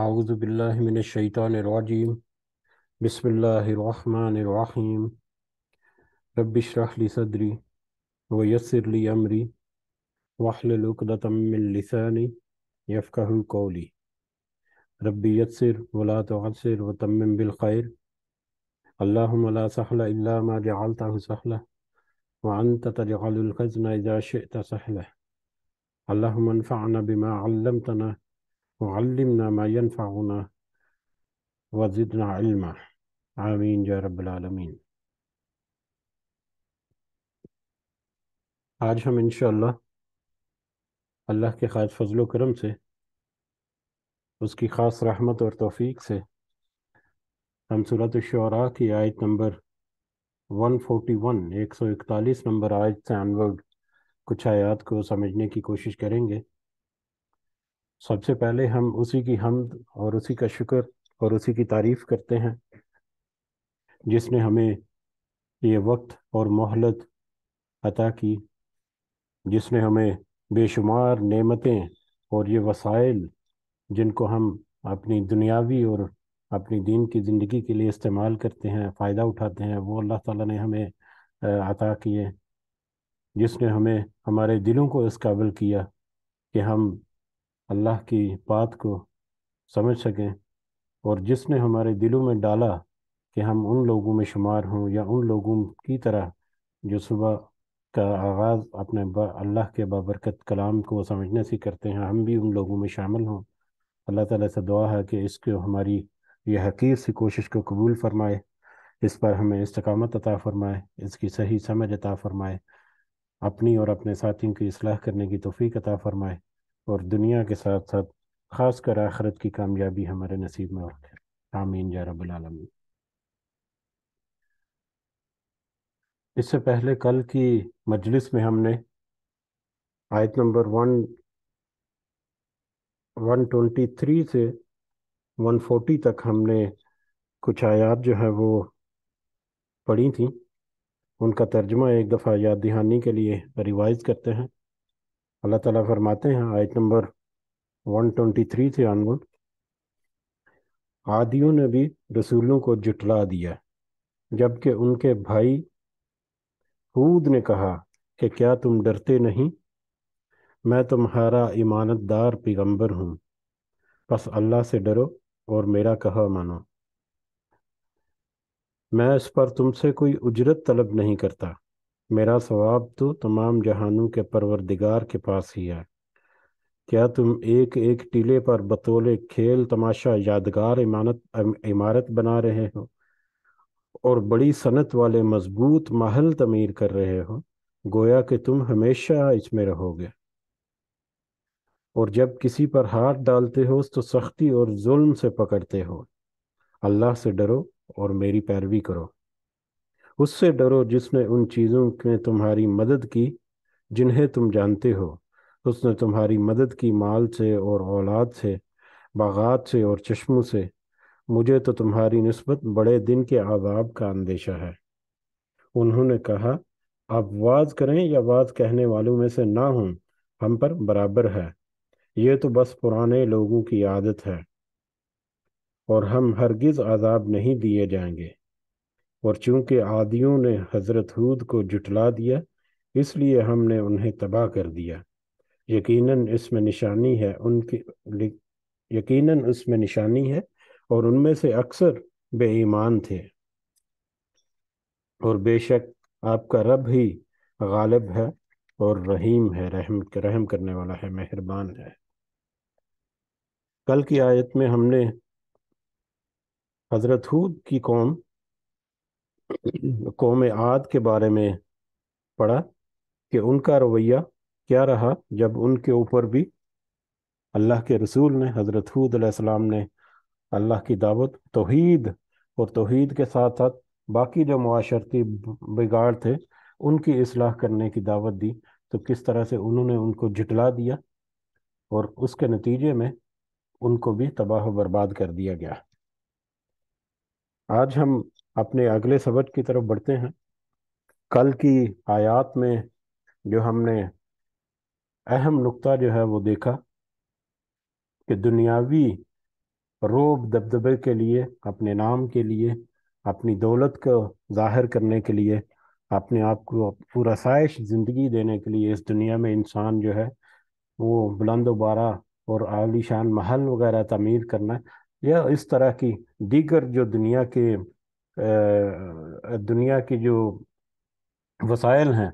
أعوذ بالله من الشيطان الرجيم. بسم الله الرحمن الرحيم. رب اشرح لي صدري ويسر لي أمري واحلل عقدة من لساني يفقهوا قولي. رب يسر ولا تعسر وتمم بالخير. اللهم لا سهل إلا ما جعلته سهلا وأنت تجعل الحزن إذا شئت سهلا. اللهم انفعنا بما علمتنا وعلمنا ما ينفعنا وزدنا علما. آمین یا رب العالمین. آج ہم انشاءاللہ اللہ کے خاص فضل و کرم سے، اس کی خاص رحمت اور توفیق سے، ہم سورۃ الشعراء کی آیت نمبر 141 141 نمبر آیت سے انورڈ کچھ آیات کو سمجھنے کی کوشش کریں گے۔ سب سے پہلے ہم اسی کی حمد اور اسی کا شکر اور اسی کی تعریف کرتے ہیں جس نے ہمیں یہ وقت اور مہلت عطا کی، جس نے ہمیں بے شمار نعمتیں اور یہ وسائل جن کو ہم اپنی دنیاوی اور اپنی دین کی زندگی کے لیے استعمال کرتے ہیں، فائدہ اٹھاتے ہیں، وہ اللہ تعالیٰ نے ہمیں عطا کیے، جس نے ہمیں ہمارے دلوں کو اس قابل کیا کہ ہم اللہ کی بات کو سمجھ سکیں، اور جس نے ہمارے دلوں میں ڈالا کہ ہم ان لوگوں میں شمار ہوں یا ان لوگوں کی طرح جو صبح کا آغاز اپنے اللہ کے بابرکت کلام کو سمجھنے سے کرتے ہیں، ہم بھی ان لوگوں میں شامل ہوں۔ اللہ تعالیٰ سے دعا ہے کہ اس کو ہماری یہ حقیر سی کوشش کو قبول فرمائے، اس پر ہمیں استقامت عطا فرمائے، اس کی صحیح سمجھ عطا فرمائے، اپنی اور اپنے ساتھیوں کی اصلاح کرنے کی توفیق عطا فرمائے، اور دنیا کے ساتھ ساتھ خاص کر آخرت کی کامیابی ہمارے نصیب میں رکھے۔ آمین یا رب العالمین۔ اس سے پہلے کل کی مجلس میں ہم نے آیت نمبر 123 سے 140 تک ہم نے کچھ آیات جو ہے وہ پڑھی تھیں، ان کا ترجمہ ایک دفعہ یاد دہانی کے لیے ریوائز کرتے ہیں۔ اللہ تعالیٰ فرماتے ہیں آیت نمبر 123 سے آنورڈ، عادیوں نے بھی رسولوں کو جھٹلا دیا، جبکہ ان کے بھائی ہود نے کہا کہ کیا تم ڈرتے نہیں؟ میں تمہارا امانت دار پیغمبر ہوں، پس اللہ سے ڈرو اور میرا کہا مانو۔ میں اس پر تم سے کوئی اجرت طلب نہیں کرتا، میرا ثواب تو تمام جہانوں کے پروردگار کے پاس ہی ہے۔ کیا تم ایک ایک ٹیلے پر بطول کھیل تماشا یادگار عمارت بنا رہے ہو اور بڑی صنعت والے مضبوط محل تعمیر کر رہے ہو، گویا کہ تم ہمیشہ اس میں رہو گے، اور جب کسی پر ہاتھ ڈالتے ہو تو سختی اور ظلم سے پکڑتے ہو۔ اللہ سے ڈرو اور میری پیروی کرو، اس سے ڈرو جس نے ان چیزوں میں تمہاری مدد کی جنہیں تم جانتے ہو۔ اس نے تمہاری مدد کی مال سے اور اولاد سے، باغات سے اور چشموں سے۔ مجھے تو تمہاری نسبت بڑے دن کے عذاب کا اندیشہ ہے۔ انہوں نے کہا، آپ واز کریں یا واز کہنے والوں میں سے نہ ہوں، ہم پر برابر ہے، یہ تو بس پرانے لوگوں کی عادت ہے، اور ہم ہرگز عذاب نہیں دیے جائیں گے۔ اور چونکہ عادیوں نے حضرت ہود کو جھٹلا دیا، اس لیے ہم نے انہیں تباہ کر دیا۔ یقیناً اس میں نشانی ہے یقیناً اس میں نشانی ہے، اور ان میں سے اکثر بے ایمان تھے، اور بے شک آپ کا رب ہی غالب ہے اور رحیم ہے، رحم کرنے والا ہے، مہربان ہے۔ کل کی آیت میں ہم نے حضرت ہود کی قوم عاد کے بارے میں پڑھا کہ ان کا رویہ کیا رہا جب ان کے اوپر بھی اللہ کے رسول نے، حضرت ہود علیہ السلام نے، اللہ کی دعوت توحید اور توحید کے ساتھ ساتھ باقی جو معاشرتی بگاڑ تھے ان کی اصلاح کرنے کی دعوت دی، تو کس طرح سے انہوں نے ان کو جھٹلا دیا اور اس کے نتیجے میں ان کو بھی تباہ و برباد کر دیا گیا۔ آج ہم اپنے اگلے سبق کی طرف بڑھتے ہیں۔ کل کی آیات میں جو ہم نے اہم نقطہ جو ہے وہ دیکھا کہ دنیاوی روب دبدبے کے لیے، اپنے نام کے لیے، اپنی دولت کو ظاہر کرنے کے لیے، اپنے آپ کو پورا سائش زندگی دینے کے لیے اس دنیا میں انسان جو ہے وہ بلند و بالا اور عالی شان محل وغیرہ تعمیر کرنا، یا اس طرح کی دیگر جو دنیا کی جو وسائل ہیں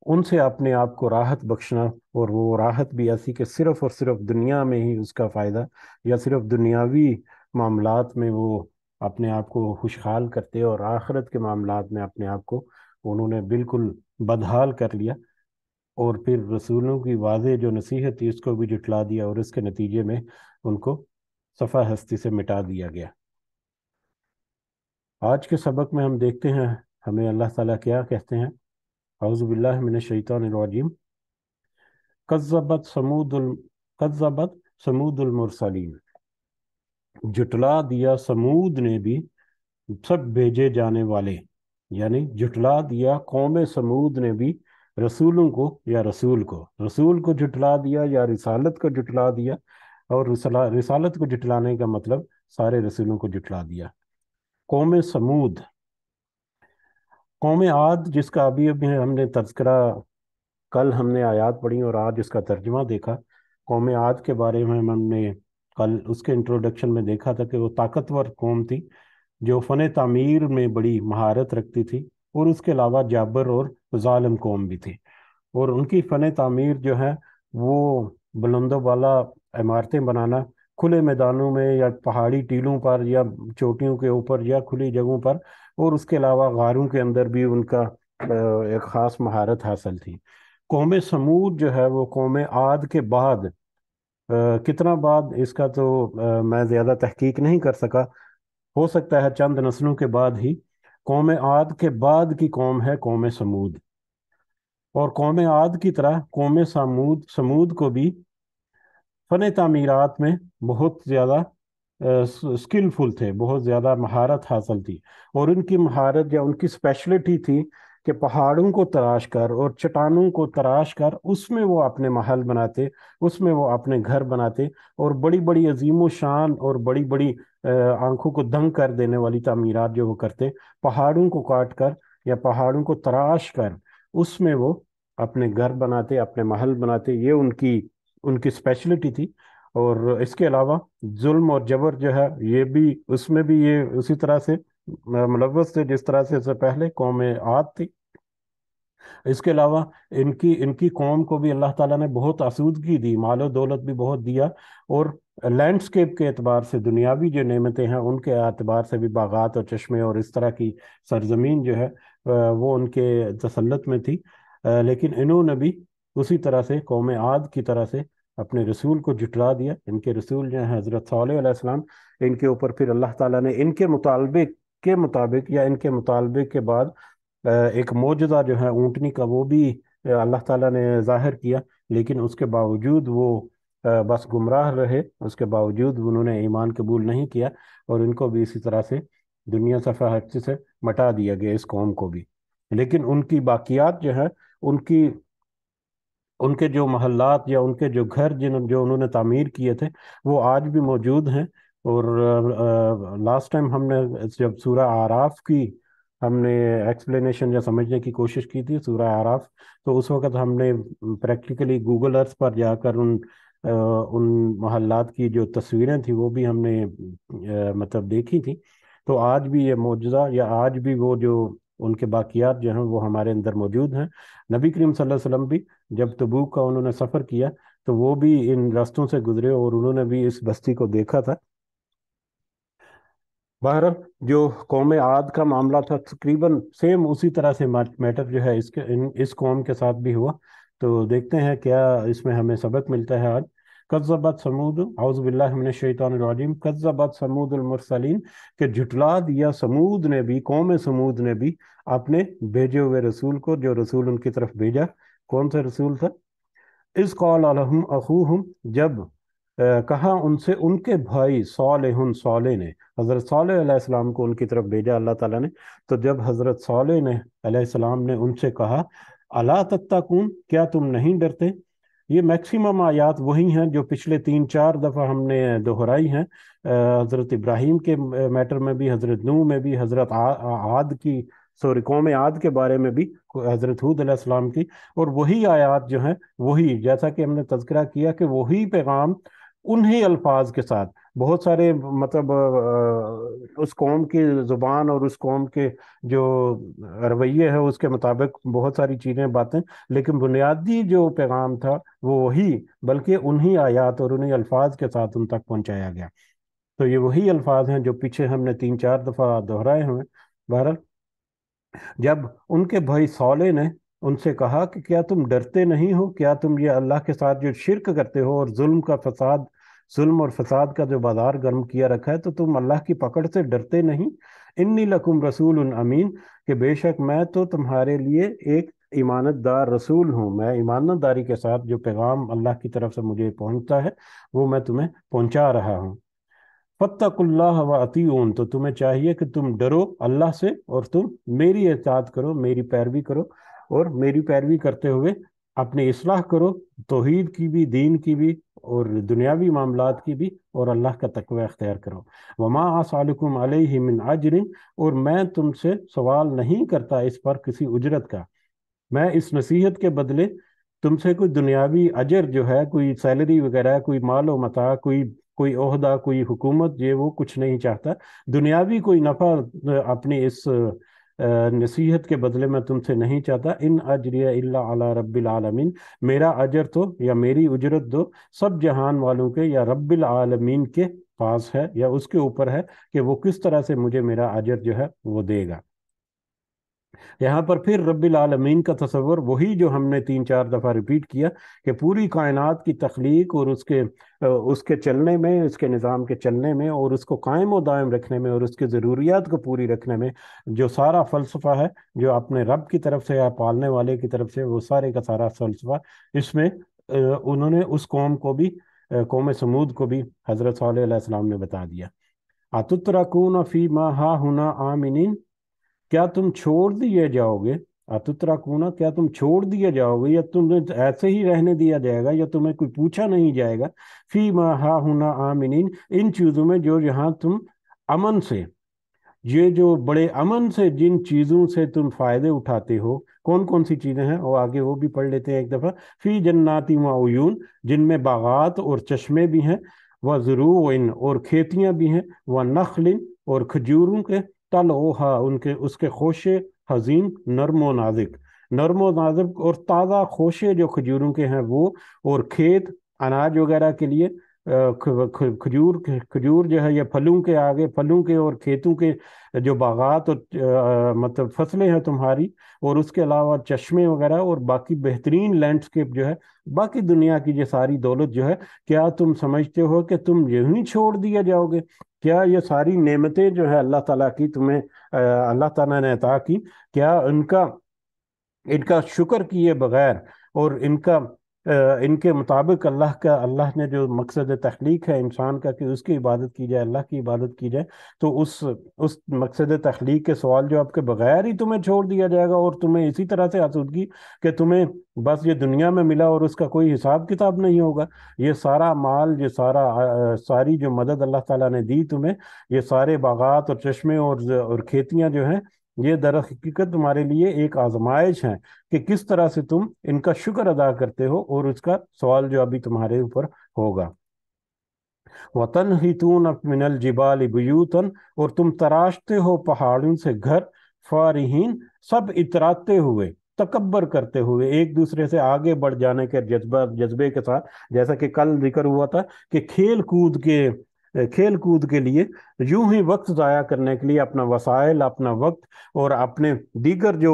ان سے اپنے آپ کو راحت بخشنا، اور وہ راحت بھی ایسی کہ صرف اور صرف دنیا میں ہی اس کا فائدہ، یا صرف دنیاوی معاملات میں وہ اپنے آپ کو خوشحال کرتے، اور آخرت کے معاملات میں اپنے آپ کو انہوں نے بالکل بدحال کر لیا، اور پھر رسولوں کی واضح جو نصیحت تھی اس کو بھی جھٹلا دیا، اور اس کے نتیجے میں ان کو صفحہ ہستی سے مٹا دیا گیا۔ آج کے سبق میں ہم دیکھتے ہیں ہمیں اللہ تعالیٰ کیا کہتے ہیں۔ اعوذ باللہ من الشیطان الرجیم۔ کذبت سمود المرسلین، جھٹلا دیا سمود نے بھی سب بھیجے جانے والے، یعنی جھٹلا دیا قوم سمود نے بھی رسولوں کو، یا رسول کو جھٹلا دیا، یا رسالت کو جھٹلا دیا، اور رسالت کو جھٹلانے کا مطلب سارے رسولوں کو جھٹلا دیا۔ قوم سمود، قوم عاد جس کا ابھی ابھی ہم نے تذکرہ، کل ہم نے آیات پڑھی اور آج اس کا ترجمہ دیکھا۔ قوم عاد کے بارے میں ہم نے کل اس کے انٹروڈکشن میں دیکھا تھا کہ وہ طاقتور قوم تھی جو فن تعمیر میں بڑی مہارت رکھتی تھی، اور اس کے علاوہ جابر اور ظالم قوم بھی تھی، اور ان کی فن تعمیر جو ہے وہ بلند و بالا عمارتیں بنانا کھلے میدانوں میں، یا پہاڑی ٹیلوں پر، یا چوٹیوں کے اوپر، یا کھلی جگہوں پر، اور اس کے علاوہ غاروں کے اندر بھی ان کا ایک خاص مہارت حاصل تھی۔ قوم سمود جو ہے وہ قوم عاد کے بعد، کتنا بعد اس کا تو میں زیادہ تحقیق نہیں کر سکا، ہو سکتا ہے چند نسلوں کے بعد ہی، قوم عاد کے بعد کی قوم ہے قوم سمود۔ اور قوم عاد کی طرح قوم سمود کو بھی فن تعمیرات میں بہت زیادہ سکلفل تھے، بہت زیادہ مہارت حاصل تھی، اور ان کی مہارت یا ان کی اسپیشلٹی تھی کہ پہاڑوں کو تراش کر اور چٹانوں کو تراش کر اس میں وہ اپنے محل بناتے، اس میں وہ اپنے گھر بناتے، اور بڑی بڑی عظیم و شان اور بڑی بڑی آنکھوں کو دنگ کر دینے والی تعمیرات جو وہ کرتے، پہاڑوں کو کاٹ کر یا پہاڑوں کو تراش کر اس میں وہ اپنے گھر بناتے، اپنے محل بناتے، یہ ان کی اسپیشلٹی تھی۔ اور اس کے علاوہ ظلم اور جبر جو ہے یہ بھی اس میں بھی یہ اسی طرح سے ملوث تھے جس طرح سے اس سے پہلے قوم عاد تھی۔ اس کے علاوہ ان کی قوم کو بھی اللہ تعالیٰ نے بہت آسودگی دی، مال و دولت بھی بہت دیا، اور لینڈسکیپ کے اعتبار سے دنیاوی جو نعمتیں ہیں ان کے اعتبار سے بھی باغات اور چشمے اور اس طرح کی سرزمین جو ہے وہ ان کے تسلط میں تھی، لیکن انہوں نے بھی اسی طرح سے قوم عاد کی طرح سے اپنے رسول کو جھٹلا دیا۔ ان کے رسول جو ہیں حضرت صالح علیہ السلام، ان کے اوپر پھر اللہ تعالیٰ نے ان کے مطالبے کے مطابق یا ان کے مطالبے کے بعد ایک معجزہ جو ہے اونٹنی کا وہ بھی اللہ تعالیٰ نے ظاہر کیا، لیکن اس کے باوجود وہ بس گمراہ رہے، اس کے باوجود انہوں نے ایمان قبول نہیں کیا، اور ان کو بھی اسی طرح سے دنیا صفحہ ہستی سے مٹا دیا گیا، اس قوم کو بھی۔ لیکن ان کی باقیات جو ہے، ان ان کے جو محلات یا ان کے جو گھر جو انہوں نے تعمیر کیے تھے وہ آج بھی موجود ہیں۔ اور لاسٹ ٹائم ہم نے جب سورہ اعراف کی ہم نے ایکسپلینیشن یا سمجھنے کی کوشش کی تھی، سورہ اعراف، تو اس وقت ہم نے پریکٹیکلی گوگل ارتھ پر جا کر ان محلات کی جو تصویریں تھیں وہ بھی ہم نے مطلب دیکھی تھی۔ تو آج بھی یہ معجزہ یا آج بھی وہ جو ان کے باقیات جو ہیں وہ ہمارے اندر موجود ہیں۔ نبی کریم صلی اللہ علیہ وسلم بھی جب تبوک کا انہوں نے سفر کیا تو وہ بھی ان راستوں سے گزرے اور انہوں نے بھی اس بستی کو دیکھا تھا۔ بہرحال جو قوم عاد کا معاملہ تھا تقریباً سیم اسی طرح سے میٹر جو ہے اس قوم کے ساتھ بھی ہوا۔ تو دیکھتے ہیں کیا اس میں ہمیں سبق ملتا ہے آج۔ کذبت سمود، اعوذ باللہ من الشیطان الرجیم، کذبت سمود المرسلین، کہ جھٹلا دیا سمود نے بھی، قوم سمود نے بھی اپنے بھیجے ہوئے رسول کو، جو رسول ان کی طرف بھیجا۔ کون سا رسول تھا؟ اذ قال لهم اخوہم، جب کہا ان سے ان کے بھائی صالح نے، حضرت صالح علیہ السلام کو ان کی طرف بھیجا اللہ تعالیٰ نے، تو جب حضرت صالح نے علیہ السلام نے ان سے کہا الا تتقون، کیا تم نہیں ڈرتے؟ یہ میکسیمم آیات وہی ہیں جو پچھلے 3-4 دفعہ ہم نے دہرائی ہیں، حضرت ابراہیم کے میٹر میں بھی، حضرت نوح میں بھی، حضرت عاد کی، سوری، قوم عاد کے بارے میں بھی، حضرت ہود علیہ السلام کی، اور وہی آیات جو ہیں، وہی جیسا کہ ہم نے تذکرہ کیا کہ وہی پیغام انہی الفاظ کے ساتھ، بہت سارے مطلب اس قوم کی زبان اور اس قوم کے جو رویے ہے اس کے مطابق بہت ساری چیزیں، باتیں، لیکن بنیادی جو پیغام تھا وہ وہی، بلکہ انہی آیات اور انہی الفاظ کے ساتھ ان تک پہنچایا گیا۔ تو یہ وہی الفاظ ہیں جو پیچھے ہم نے 3-4 دفعہ دہرائے ہوئے۔ بہرحال جب ان کے بھائی صالح نے ان سے کہا کہ کیا تم ڈرتے نہیں ہو، کیا تم یہ اللہ کے ساتھ جو شرک کرتے ہو اور ظلم اور فساد کا جو بازار گرم کیا رکھا ہے، تو تم اللہ کی پکڑ سے ڈرتے نہیں؟ انی لکم رسول امین، کہ بے شک میں تو تمہارے لیے ایک ایمانت دار رسول ہوں، میں ایمانت داری کے ساتھ جو پیغام اللہ کی طرف سے مجھے پہنچتا ہے وہ میں تمہیں پہنچا رہا ہوں۔ فَاتَّقُوا اللَّهَ وَأَطِیعُونِ، تو تمہیں چاہیے کہ تم ڈرو اللہ سے اور تم میری اطاعت کرو، میری پیروی کرو، اور میری پیروی کرتے ہوئے اپنی اصلاح کرو، توحید کی بھی، دین کی بھی، اور دنیاوی معاملات کی بھی، اور اللہ کا تقوی اختیار کرو۔ وَمَا أَسْأَلُكُمْ عَلَيْهِ مِنْ أَجْرٍ، اور میں تم سے سوال نہیں کرتا اس پر کسی اجرت کا، میں اس نصیحت کے بدلے تم سے کوئی دنیاوی اجر جو ہے، کوئی سیلری وغیرہ، کوئی مال و متاع، کوئی عہدہ، کوئی حکومت، یہ وہ کچھ نہیں چاہتا، دنیاوی کوئی نفع اپنی اس نصیحت کے بدلے میں تم سے نہیں چاہتا۔ ان اجریہ الا علی رب العالمین، میرا اجر تو، یا میری اجرت دو، سب جہان والوں کے یا رب العالمین کے پاس ہے، یا اس کے اوپر ہے کہ وہ کس طرح سے مجھے میرا اجر جو ہے وہ دے گا۔ یہاں پر پھر رب العالمین کا تصور وہی جو ہم نے 3-4 دفعہ ریپیٹ کیا، کہ پوری کائنات کی تخلیق اور اس کے چلنے میں، اس کے نظام کے چلنے میں، اور اس کو قائم و دائم رکھنے میں، اور اس کی ضروریات کو پوری رکھنے میں جو سارا فلسفہ ہے، جو اپنے رب کی طرف سے یا پالنے والے کی طرف سے، وہ سارے کا سارا فلسفہ، اس میں انہوں نے اس قوم کو بھی، قوم سمود کو بھی حضرت صالح علیہ السلام نے بتا دیا۔ اتترکون فی ما ہاہنا آمنین، کیا تم چھوڑ دیے جاؤ گے، اتترکون، کیا تم چھوڑ دیے جاؤ گے، یا تمہیں ایسے ہی رہنے دیا جائے گا، یا تمہیں کوئی پوچھا نہیں جائے گا، فی ما ہاہنا آمنین، ان چیزوں میں جو یہاں تم امن سے، یہ جو بڑے امن سے جن چیزوں سے تم فائدے اٹھاتے ہو، کون کون سی چیزیں ہیں، اور آگے وہ بھی پڑھ لیتے ہیں ایک دفعہ، فی جنات و عیون، جن میں باغات اور چشمے بھی ہیں، وہ زروع، اور کھیتیاں بھی ہیں، وہ نخل، اور کھجوروں کے، طلعھا، اس کے خوشے، حزین، نرم و نازک اور تازہ خوشے جو کھجوروں کے ہیں وہ، اور کھیت اناج وغیرہ کے لیے، کھجور جو ہے یہ پھلوں کے، آگے پھلوں کے اور کھیتوں کے جو باغات اور مطلب فصلیں ہیں تمہاری، اور اس کے علاوہ چشمے وغیرہ، اور باقی بہترین لینڈسکیپ جو ہے، باقی دنیا کی یہ ساری دولت جو ہے، کیا تم سمجھتے ہو کہ تم یوں چھوڑ دیا جاؤ گے؟ کیا یہ ساری نعمتیں جو ہے اللہ تعالیٰ کی تمہیں، اللہ تعالیٰ نے عطا کی، کیا ان کا شکر کیے بغیر، اور ان کے مطابق اللہ نے جو مقصد تخلیق ہے انسان کا کہ اس کی عبادت کی جائے، اللہ کی عبادت کی جائے، تو اس مقصد تخلیق کے سوال جواب کے بغیر ہی تمہیں چھوڑ دیا جائے گا، اور تمہیں اسی طرح سے آسودگی کہ تمہیں بس یہ دنیا میں ملا اور اس کا کوئی حساب کتاب نہیں ہوگا، یہ سارا مال، یہ ساری جو مدد اللہ تعالیٰ نے دی تمہیں، یہ سارے باغات اور چشمے اور کھیتیاں جو ہیں، یہ در حقیقت تمہارے لیے ایک آزمائش ہے کہ کس طرح سے تم ان کا شکر ادا کرتے ہو، اور اس کا سوال جو ابھی تمہارے اوپر ہوگا۔ وَتَنْحِتُونَ مِنَ الْجِبَالِ بُيُوتًا، اور تم تراشتے ہو پہاڑوں سے گھر، فارحین، سب اتراتے ہوئے، تکبر کرتے ہوئے، ایک دوسرے سے آگے بڑھ جانے کے جذبے کے ساتھ، جیسا کہ کل ذکر ہوا تھا کہ کھیل کود کے لیے، یوں ہی وقت ضائع کرنے کے لیے اپنا وسائل، اپنا وقت، اور اپنے دیگر جو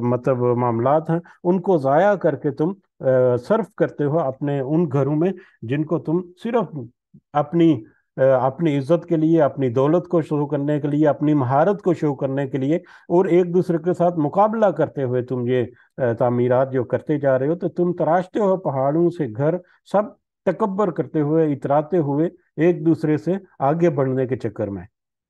مطلب معاملات ہیں ان کو ضائع کر کے تم صرف کرتے ہو اپنے ان گھروں میں جن کو تم صرف اپنی عزت کے لیے، اپنی دولت کو شو کرنے کے لیے، اپنی مہارت کو شو کرنے کے لیے، اور ایک دوسرے کے ساتھ مقابلہ کرتے ہوئے تم یہ تعمیرات جو کرتے جا رہے ہو، تو تم تراشتے ہو پہاڑوں سے گھر، سب تکبر کرتے ہوئے، اتراتے ہوئے، ایک دوسرے سے آگے بڑھنے کے چکر میں۔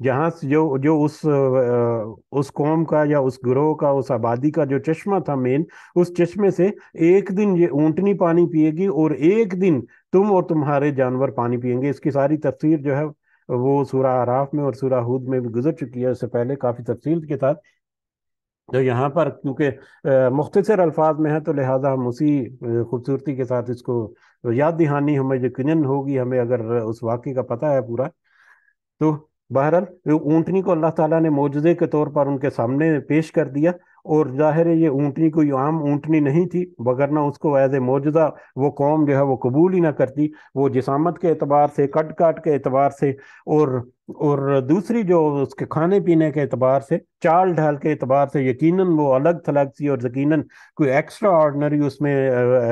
جہاں سے جو اس قوم کا یا اس گروہ کا اس آبادی کا جو چشمہ تھا مین، اس چشمے سے ایک دن یہ اونٹنی پانی پیے گی اور ایک دن تم اور تمہارے جانور پانی پیئیں گے۔ اس کی ساری تفسیر جو ہے وہ سورہ اعراف میں اور سورہ ہود میں بھی گزر چکی ہے اس سے پہلے کافی تفصیل کے ساتھ۔ تو یہاں پر کیونکہ مختصر الفاظ میں ہے تو لہٰذا ہم اسی خوبصورتی کے ساتھ اس کو یاد دہانی ہمیں یقیناً ہوگی، ہمیں اگر اس واقعے کا پتہ ہے پورا تو۔ بہرحال اونٹنی کو اللہ تعالیٰ نے معجزے کے طور پر ان کے سامنے پیش کر دیا، اور ظاہر ہے یہ اونٹنی کوئی عام اونٹنی نہیں تھی، وگرنہ اس کو ایز اے معجزہ وہ قوم جو ہے وہ قبول ہی نہ کرتی۔ وہ جسامت کے اعتبار سے، کٹ کاٹ کے اعتبار سے، اور دوسری جو اس کے کھانے پینے کے اعتبار سے، چال ڈھال کے اعتبار سے یقیناً وہ الگ تھلگ سی، اور یقیناً کوئی ایکسٹرا آرڈنری اس میں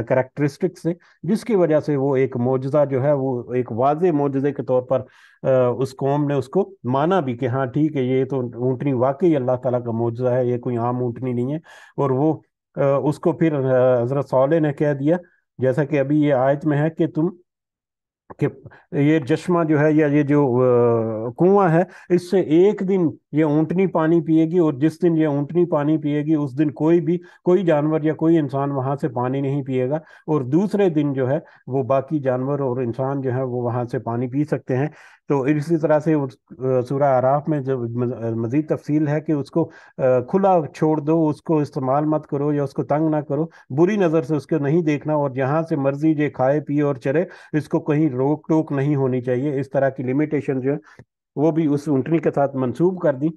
کریکٹرسٹکس سے، جس کی وجہ سے وہ ایک معجزہ جو ہے وہ ایک واضح معجزے کے طور پر اس قوم نے اس کو مانا بھی کہ ہاں ٹھیک ہے، یہ تو اونٹنی واقعی اللہ تعالیٰ کا معجزہ ہے، یہ کوئی عام اونٹنی نہیں ہے۔ اور وہ اس کو پھر حضرت صالح نے کہہ دیا، جیسا کہ ابھی یہ آیت میں ہے کہ یہ چشمہ جو ہے یا یہ جو کنواں ہے، اس سے ایک دن یہ اونٹنی پانی پیے گی، اور جس دن یہ اونٹنی پانی پیے گی اس دن کوئی جانور یا کوئی انسان وہاں سے پانی نہیں پیے گا، اور دوسرے دن جو ہے وہ باقی جانور اور انسان جو ہے وہ وہاں سے پانی پی سکتے ہیں۔ تو اسی طرح سے سورہ اعراف میں جو مزید تفصیل ہے کہ اس کو کھلا چھوڑ دو، اس کو استعمال مت کرو یا اس کو تنگ نہ کرو، بری نظر سے اس کو نہیں دیکھنا، اور جہاں سے مرضی یہ کھائے پیے اور چرے، اس کو کہیں روک ٹوک نہیں ہونی چاہیے۔ اس طرح کی لمیٹیشن جو ہے وہ بھی اس اونٹنی کے ساتھ منسوب کر دی۔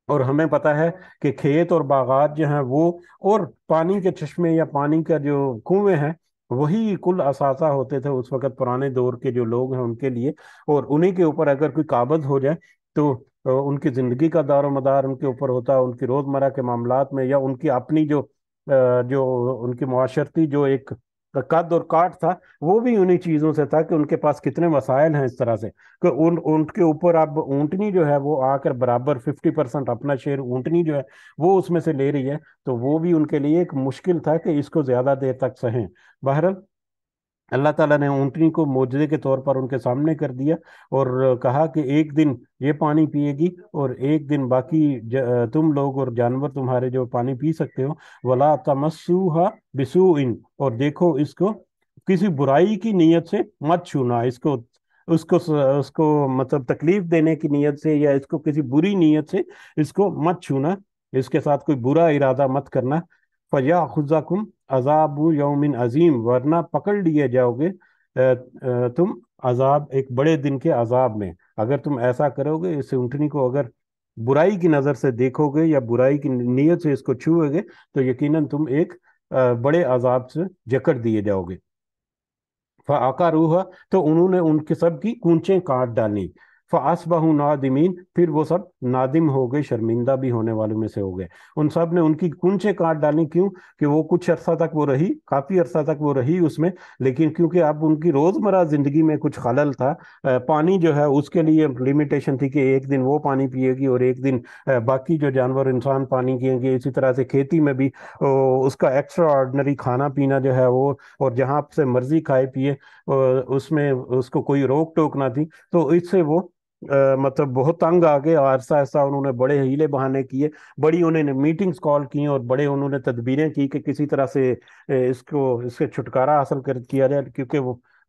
اور ہمیں پتہ ہے کہ کھیت اور باغات جو ہیں وہ، اور پانی کے چشمے یا پانی کا جو کنویں ہیں، وہی کل اثاثہ ہوتے تھے اس وقت پرانے دور کے جو لوگ ہیں ان کے لیے، اور انہی کے اوپر اگر کوئی قابض ہو جائے تو ان کی زندگی کا دار و مدار ان کے اوپر ہوتا، ان کی روزمرہ کے معاملات میں، یا ان کی اپنی جو ان کی معاشرتی جو ایک قد اور کاٹ تھا، وہ بھی انہی چیزوں سے تھا کہ ان کے پاس کتنے وسائل ہیں، اس طرح سے کہ اونٹ کے اوپر اب اونٹنی جو ہے وہ آ کر برابر 50% اپنا شیئر اونٹنی جو ہے وہ اس میں سے لے رہی ہے، تو وہ بھی ان کے لیے ایک مشکل تھا کہ اس کو زیادہ دیر تک سہیں۔ بہرحال اللہ تعالیٰ نے اونٹنی کو معجزے کے طور پر ان کے سامنے کر دیا، اور کہا کہ ایک دن یہ پانی پیے گی اور ایک دن باقی تم لوگ اور جانور تمہارے جو پانی پی سکتے ہو۔ وَلَا تَمَسُّوهَا بِسُوءٍ، اور دیکھو اس کو کسی برائی کی نیت سے مت چھونا، اس کو مطلب تکلیف دینے کی نیت سے یا اس کو کسی بری نیت سے اس کو مت چھونا، اس کے ساتھ کوئی برا ارادہ مت کرنا۔ فَيَأْخُذَكُمْ عَذَابُ يَوْمٍ عَظِيمٍ، ورنہ پکڑ لیے جاؤ گے تم عذاب، ایک بڑے دن کے عذاب میں، اگر تم ایسا کرو گے، اس اونٹنی کو اگر برائی کی نظر سے دیکھو گے یا برائی کی نیت سے اس کو چھوئے گے تو یقیناً تم ایک بڑے عذاب سے جکڑ دیے جاؤ گے۔ فَعَقَرُوهَا، تو انہوں نے ان کے سب کی کونچیں کاٹ ڈالی۔ فَأَصْبَحُوا نَادِمِينَ، پھر وہ سب نادم ہو گئے، شرمندہ بھی ہونے والوں میں سے ہو گئے۔ ان سب نے ان کی کونچیں کاٹ ڈالی، کیوں کہ وہ کچھ عرصہ تک وہ رہی، کافی عرصہ تک وہ رہی اس میں، لیکن کیونکہ اب ان کی روزمرہ زندگی میں کچھ خلل تھا، پانی جو ہے اس کے لیے لمیٹیشن تھی کہ ایک دن وہ پانی پیے گی اور ایک دن باقی جو جانور انسان پانی پیئیں گے۔ اسی طرح سے کھیتی میں بھی اس کا ایکسٹرا آرڈنری کھانا پینا جو ہے وہ، اور جہاں سے مرضی کھائے پیے اس میں اس کو کوئی روک ٹوک نہ تھی، تو اس سے وہ مطلب بہت تنگ آ گئے، اور آہستہ آہستہ انہوں نے بڑے ہیلے بہانے کیے، بڑی انہوں نے میٹنگز کال کی، اور بڑے انہوں نے تدبیریں کی کہ کسی طرح سے اس سے چھٹکارا حاصل کیا جائے، کیونکہ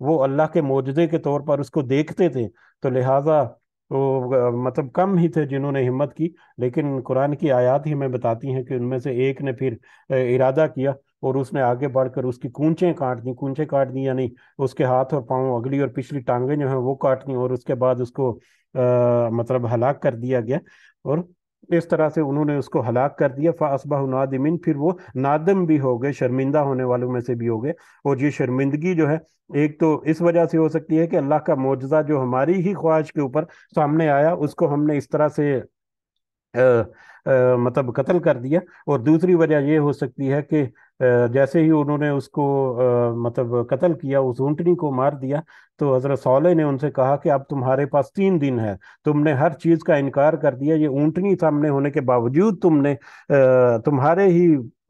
وہ اللہ کے معجزے کے طور پر اس کو دیکھتے تھے، تو لہٰذا وہ مطلب کم ہی تھے جنہوں نے ہمت کی۔ لیکن قرآن کی آیات ہی ہمیں بتاتی ہیں کہ ان میں سے ایک نے پھر ارادہ کیا، اور اس نے آگے بڑھ کر اس کی کونچیں کاٹ دی، یعنی اس کے ہاتھ اور پاؤں، اگلی اور پچھلی ٹانگیں جو ہیں وہ کاٹ دیں، اور اس کے بعد اس کو مطلب ہلاک کر دیا گیا، اور اس طرح سے انہوں نے اس کو ہلاک کر دیا۔ فَأَصْبَحُوا نَادِمِينَ، پھر وہ نادم بھی ہو گئے، شرمندہ ہونے والوں میں سے بھی ہو گئے۔ اور یہ شرمندگی جو ہے ایک تو اس وجہ سے ہو سکتی ہے کہ اللہ کا معجزہ جو ہماری ہی خواہش کے اوپر سامنے آیا، اس کو ہم نے اس طرح سے مطلب قتل کر دیا، اور دوسری وجہ یہ ہو سکتی ہے کہ جیسے ہی انہوں نے اس کو مطلب قتل کیا، اس اونٹنی کو مار دیا، تو حضرت صالح نے ان سے کہا کہ اب تمہارے پاس 3 دن ہے، تم نے ہر چیز کا انکار کر دیا، یہ اونٹنی سامنے ہونے کے باوجود تم نے تمہارے ہی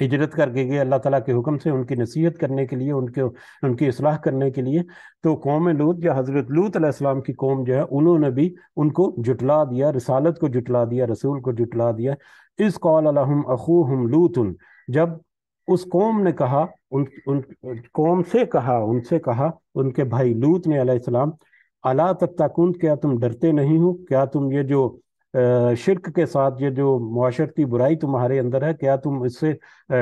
ہجرت کر کے گئے اللہ تعالیٰ کے حکم سے ان کی نصیحت کرنے کے لیے، ان کی اصلاح کرنے کے لیے. تو قوم لوط یا حضرت لوط علیہ السلام کی قوم جو ہے، انہوں نے بھی ان کو جٹلا دیا، رسالت کو جٹلا دیا، رسول کو جٹلا دیا. اذ قال لهم اخوهم لوط، جب اس قوم نے کہا، ان قوم سے کہا، ان سے کہا ان کے بھائی لوط نے علیہ السلام، الا تتقون، کیا تم ڈرتے نہیں ہو؟ کیا تم یہ جو شرک کے ساتھ یہ جو معاشرتی برائی تمہارے اندر ہے، کیا تم اس سے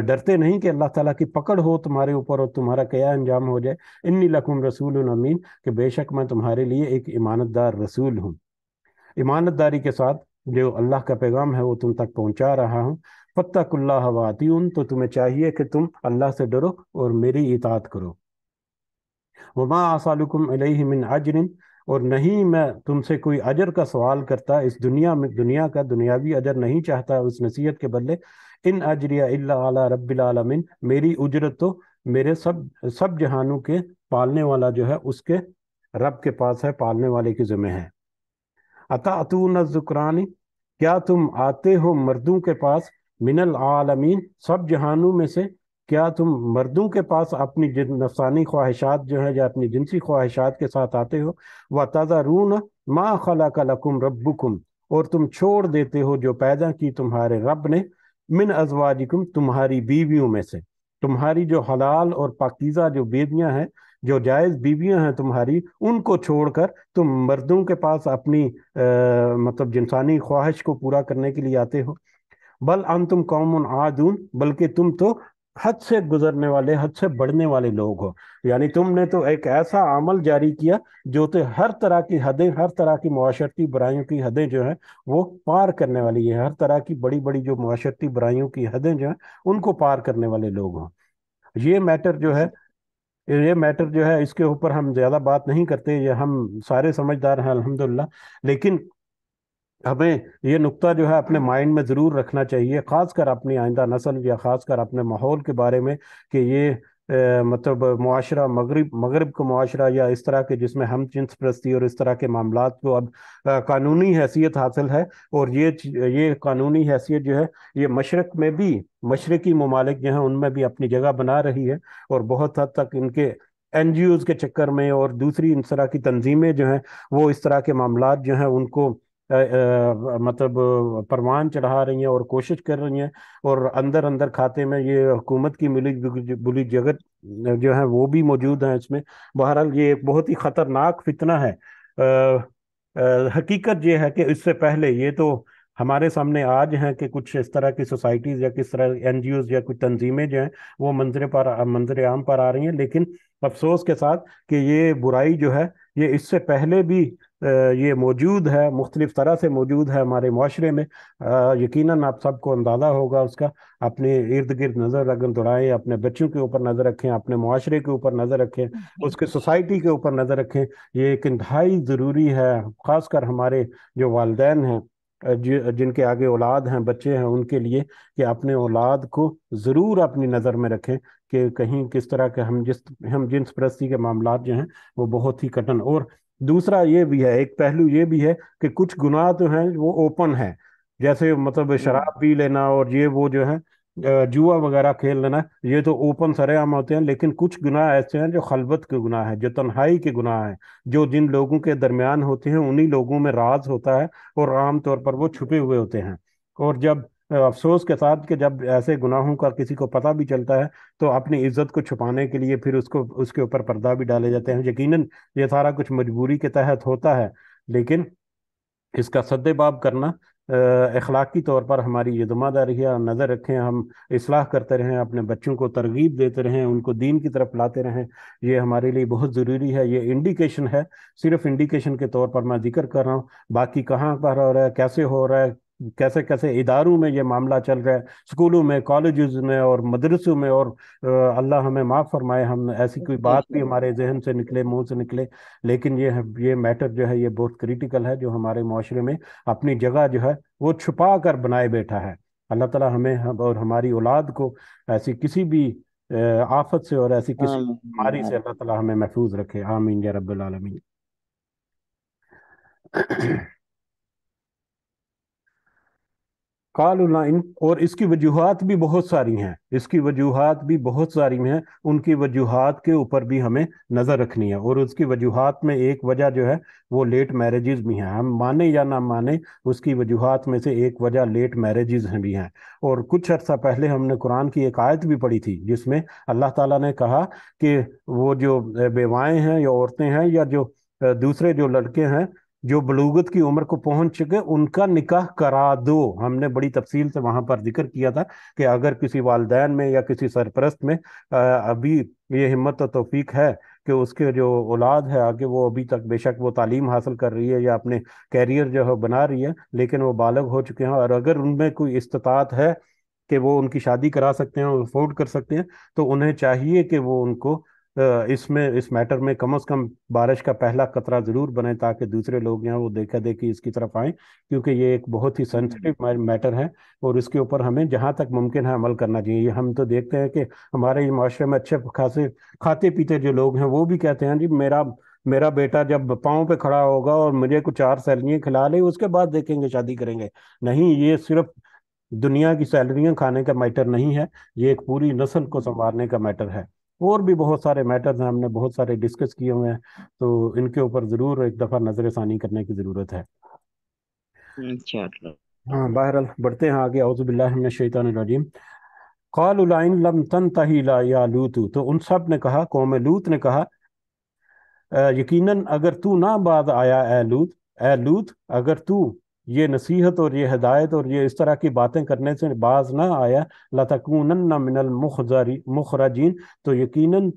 ڈرتے نہیں کہ اللہ تعالیٰ کی پکڑ ہو تمہارے اوپر اور تمہارا کیا انجام ہو جائے؟ انی لکم رسول امین، کہ بے شک میں تمہارے لیے ایک امانت دار رسول ہوں، امانت داری کے ساتھ جو اللہ کا پیغام ہے وہ تم تک پہنچا رہا ہوں. فاتقوا اللہ واطیعون، تو تمہیں چاہیے کہ تم اللہ سے ڈرو اور میری اطاعت کرو. وما اسالکم علیہ من اجر، اور نہیں میں تم سے کوئی اجر کا سوال کرتا اس دنیا میں، دنیا کا دنیاوی اجر نہیں چاہتا اس نصیحت کے بدلے. ان اجریہ الا علی رب العالمین، میری اجرت تو میرے سب جہانوں کے پالنے والا جو ہے اس کے رب کے پاس ہے، پالنے والے کی ذمہ ہے. اتاتون الذکران، کیا تم آتے ہو مردوں کے پاس، من العالمین، سب جہانوں میں سے کیا تم مردوں کے پاس اپنی نفسانی خواہشات جو ہے یا اپنی جنسی خواہشات کے ساتھ آتے ہو. وَتَذَرُونَ مَا خَلَقَ لَكُمْ رَبُّكُمْ، اور تم چھوڑ دیتے ہو جو پیدا کی تمہارے رب نے، من ازواجکم، تمہاری بیویوں میں سے، تمہاری جو حلال اور پاکیزہ جو بیویاں ہیں، جو جائز بیویاں ہیں تمہاری، ان کو چھوڑ کر تم مردوں کے پاس اپنی مطلب جنسانی خواہش کو پورا کرنے کے لیے آتے ہو. بل انتم قوم عادون، بلکہ تم تو حد سے گزرنے والے، حد سے بڑھنے والے لوگ ہو. یعنی تم نے تو ایک ایسا عمل جاری کیا جو تو ہر طرح کی حدیں، ہر طرح کی معاشرتی برائیوں کی حدیں جو ہیں وہ پار کرنے والی ہے، ہر طرح کی بڑی بڑی جو معاشرتی برائیوں کی حدیں جو ہیں ان کو پار کرنے والے لوگ ہوں. یہ میٹر جو ہے، یہ میٹر جو ہے اس کے اوپر ہم زیادہ بات نہیں کرتے، یہ ہم سارے سمجھدار ہیں الحمدللہ. لیکن ہمیں یہ نقطہ جو ہے اپنے مائنڈ میں ضرور رکھنا چاہیے، خاص کر اپنی آئندہ نسل یا خاص کر اپنے ماحول کے بارے میں، کہ یہ مطلب معاشرہ، مغرب کا معاشرہ یا اس طرح کے جس میں ہم جنس پرستی اور اس طرح کے معاملات کو اب قانونی حیثیت حاصل ہے. اور یہ قانونی حیثیت جو ہے یہ مشرق میں بھی، مشرقی ممالک جو ہیں ان میں بھی اپنی جگہ بنا رہی ہے. اور بہت حد تک ان کے این جی اوز کے چکر میں اور دوسری اس طرح کی تنظیمیں جو ہیں وہ اس طرح کے معاملات جو ہیں ان کو مطلب پروان چڑھا رہی ہیں اور کوشش کر رہی ہیں، اور اندر اندر کھاتے میں یہ حکومت کی ملی بلی جگت جو ہے وہ بھی موجود ہیں اس میں. بہرحال یہ ایک بہت ہی خطرناک فتنہ ہے. حقیقت یہ ہے کہ اس سے پہلے یہ تو ہمارے سامنے آج ہیں کہ کچھ اس طرح کی سوسائٹیز یا کس طرح این جی اوز یا کچھ تنظیمیں جو ہیں وہ منظر عام پر آ رہی ہیں. لیکن افسوس کے ساتھ کہ یہ برائی جو ہے یہ اس سے پہلے بھی یہ موجود ہے، مختلف طرح سے موجود ہے ہمارے معاشرے میں. یقیناً آپ سب کو اندازہ ہوگا اس کا. اپنے ارد گرد نظر اگر دوڑائیں، اپنے بچوں کے اوپر نظر رکھیں، اپنے معاشرے کے اوپر نظر رکھیں، اس کے سوسائٹی کے اوپر نظر رکھیں. یہ ایک انتہائی ضروری ہے، خاص کر ہمارے جو والدین ہیں، جن کے آگے اولاد ہیں، بچے ہیں، ان کے لیے کہ اپنے اولاد کو ضرور اپنی نظر میں رکھیں کہ کہیں کس طرح کے ہم جنس پرستی کے معاملات جو ہیں وہ بہت ہی کٹن. اور دوسرا یہ بھی ہے، ایک پہلو یہ بھی ہے کہ کچھ گناہ تو ہیں وہ اوپن ہیں، جیسے مطلب شراب پی لینا اور یہ وہ جو ہے جوا وغیرہ کھیل لینا، یہ تو اوپن سرے عام ہوتے ہیں. لیکن کچھ گناہ ایسے ہیں جو خلوت کے گناہ ہیں، جو تنہائی کے گناہ ہیں، جو جن لوگوں کے درمیان ہوتے ہیں انہی لوگوں میں راز ہوتا ہے اور عام طور پر وہ چھپے ہوئے ہوتے ہیں. اور جب افسوس کے ساتھ کہ جب ایسے گناہوں کا کسی کو پتہ بھی چلتا ہے تو اپنی عزت کو چھپانے کے لیے پھر اس کے اوپر پردہ بھی ڈالے جاتے ہیں. یقیناً یہ سارا کچھ مجبوری کے تحت ہوتا ہے، لیکن اس کا سد باب کرنا اخلاقی طور پر ہماری یہ ذمہ داری ہے. نظر رکھیں، ہم اصلاح کرتے رہیں، اپنے بچوں کو ترغیب دیتے رہیں، ان کو دین کی طرف لاتے رہیں. یہ ہمارے لیے بہت ضروری ہے. یہ انڈیکیشن ہے، صرف انڈیکیشن کے طور پر میں ذکر کر رہا ہوں. باقی کہاں پر ہو رہا ہے، کیسے ہو رہا ہے، کیسے کیسے اداروں میں یہ معاملہ چل رہا ہے، اسکولوں میں، کالجز میں اور مدرسوں میں، اور اللہ ہمیں معاف فرمائے ہم ایسی کوئی بات بھی ہمارے ذہن سے نکلے، منہ سے نکلے. لیکن یہ میٹر جو ہے یہ بہت کریٹیکل ہے، جو ہمارے معاشرے میں اپنی جگہ جو ہے وہ چھپا کر بنائے بیٹھا ہے. اللہ تعالیٰ ہمیں اور ہماری اولاد کو ایسی کسی بھی آفت سے اور ایسی کسی بیماری سے اللہ تعالیٰ ہمیں محفوظ رکھے. آمین یا رب العالمین. قالوا لئن، اور اس کی وجوہات بھی بہت ساری ہیں، اس کی وجوہات بھی بہت ساری ہیں، ان کی وجوہات کے اوپر بھی ہمیں نظر رکھنی ہے، اور اس کی وجوہات میں ایک وجہ جو ہے وہ لیٹ میرجز بھی ہیں، ہم مانے یا نہ مانے اس کی وجوہات میں سے ایک وجہ لیٹ میرجز ہیں بھی ہیں۔ اور کچھ عرصہ پہلے ہم نے قرآن کی ایک آیت بھی پڑھی تھی جس میں اللہ تعالیٰ نے کہا کہ وہ جو بیوائیں ہیں یا عورتیں ہیں یا جو دوسرے جو لڑکے ہیں جو بلوغت کی عمر کو پہنچ چکے، ان کا نکاح کرا دو۔ ہم نے بڑی تفصیل سے وہاں پر ذکر کیا تھا کہ اگر کسی والدین میں یا کسی سرپرست میں ابھی یہ ہمت و توفیق ہے کہ اس کے جو اولاد ہے آگے، وہ ابھی تک بے شک وہ تعلیم حاصل کر رہی ہے یا اپنے کیریئر جو ہے بنا رہی ہے، لیکن وہ بالغ ہو چکے ہیں، اور اگر ان میں کوئی استطاعت ہے کہ وہ ان کی شادی کرا سکتے ہیں اور افورڈ کر سکتے ہیں، تو انہیں چاہیے کہ وہ ان کو اس میٹر میں کم از کم بارش کا پہلا قطرہ ضرور بنے، تاکہ دوسرے لوگ یہاں وہ دیکھا دیکھی اس کی طرف آئیں، کیونکہ یہ ایک بہت ہی سینسٹیو میٹر ہے، اور اس کے اوپر ہمیں جہاں تک ممکن ہے عمل کرنا چاہیے۔ یہ ہم تو دیکھتے ہیں کہ ہمارے یہ معاشرے میں اچھے خاصے کھاتے پیتے جو لوگ ہیں وہ بھی کہتے ہیں جی میرا بیٹا جب پاؤں پہ کھڑا ہوگا اور مجھے کچھ 4 سیلریاں کھلا لے اس کے بعد دیکھیں گے، شادی کریں گے۔ نہیں، یہ صرف دنیا کی سیلریاں کھانے کا میٹر نہیں ہے، یہ ایک پوری نسل کو سنوارنے کا میٹر ہے۔ اور بھی بہت سارے میٹرز ہیں، ہم نے بہت سارے ڈسکس کیے ہوئے ہیں، تو ان کے اوپر ضرور ایک دفعہ نظر ثانی کرنے کی ضرورت ہے۔ انشاءاللہ۔ ہاں، بہرحال بڑھتے ہیں آگے۔ اعوذ باللہ من الشیطان الرجیم۔ قالوا لئن لم تنتہی یا لوط، تو ان سب نے کہا، قوم لوط نے کہا، یقیناً اگر تو نہ بعد آیا اے لوط اگر تو یہ نصیحت اور یہ ہدایت اور یہ اس طرح کی باتیں کرنے سے باز نہ آیا، لَتَكُونَنَّ مِنَ الْمُخْرَجِينَ، تو یقیناً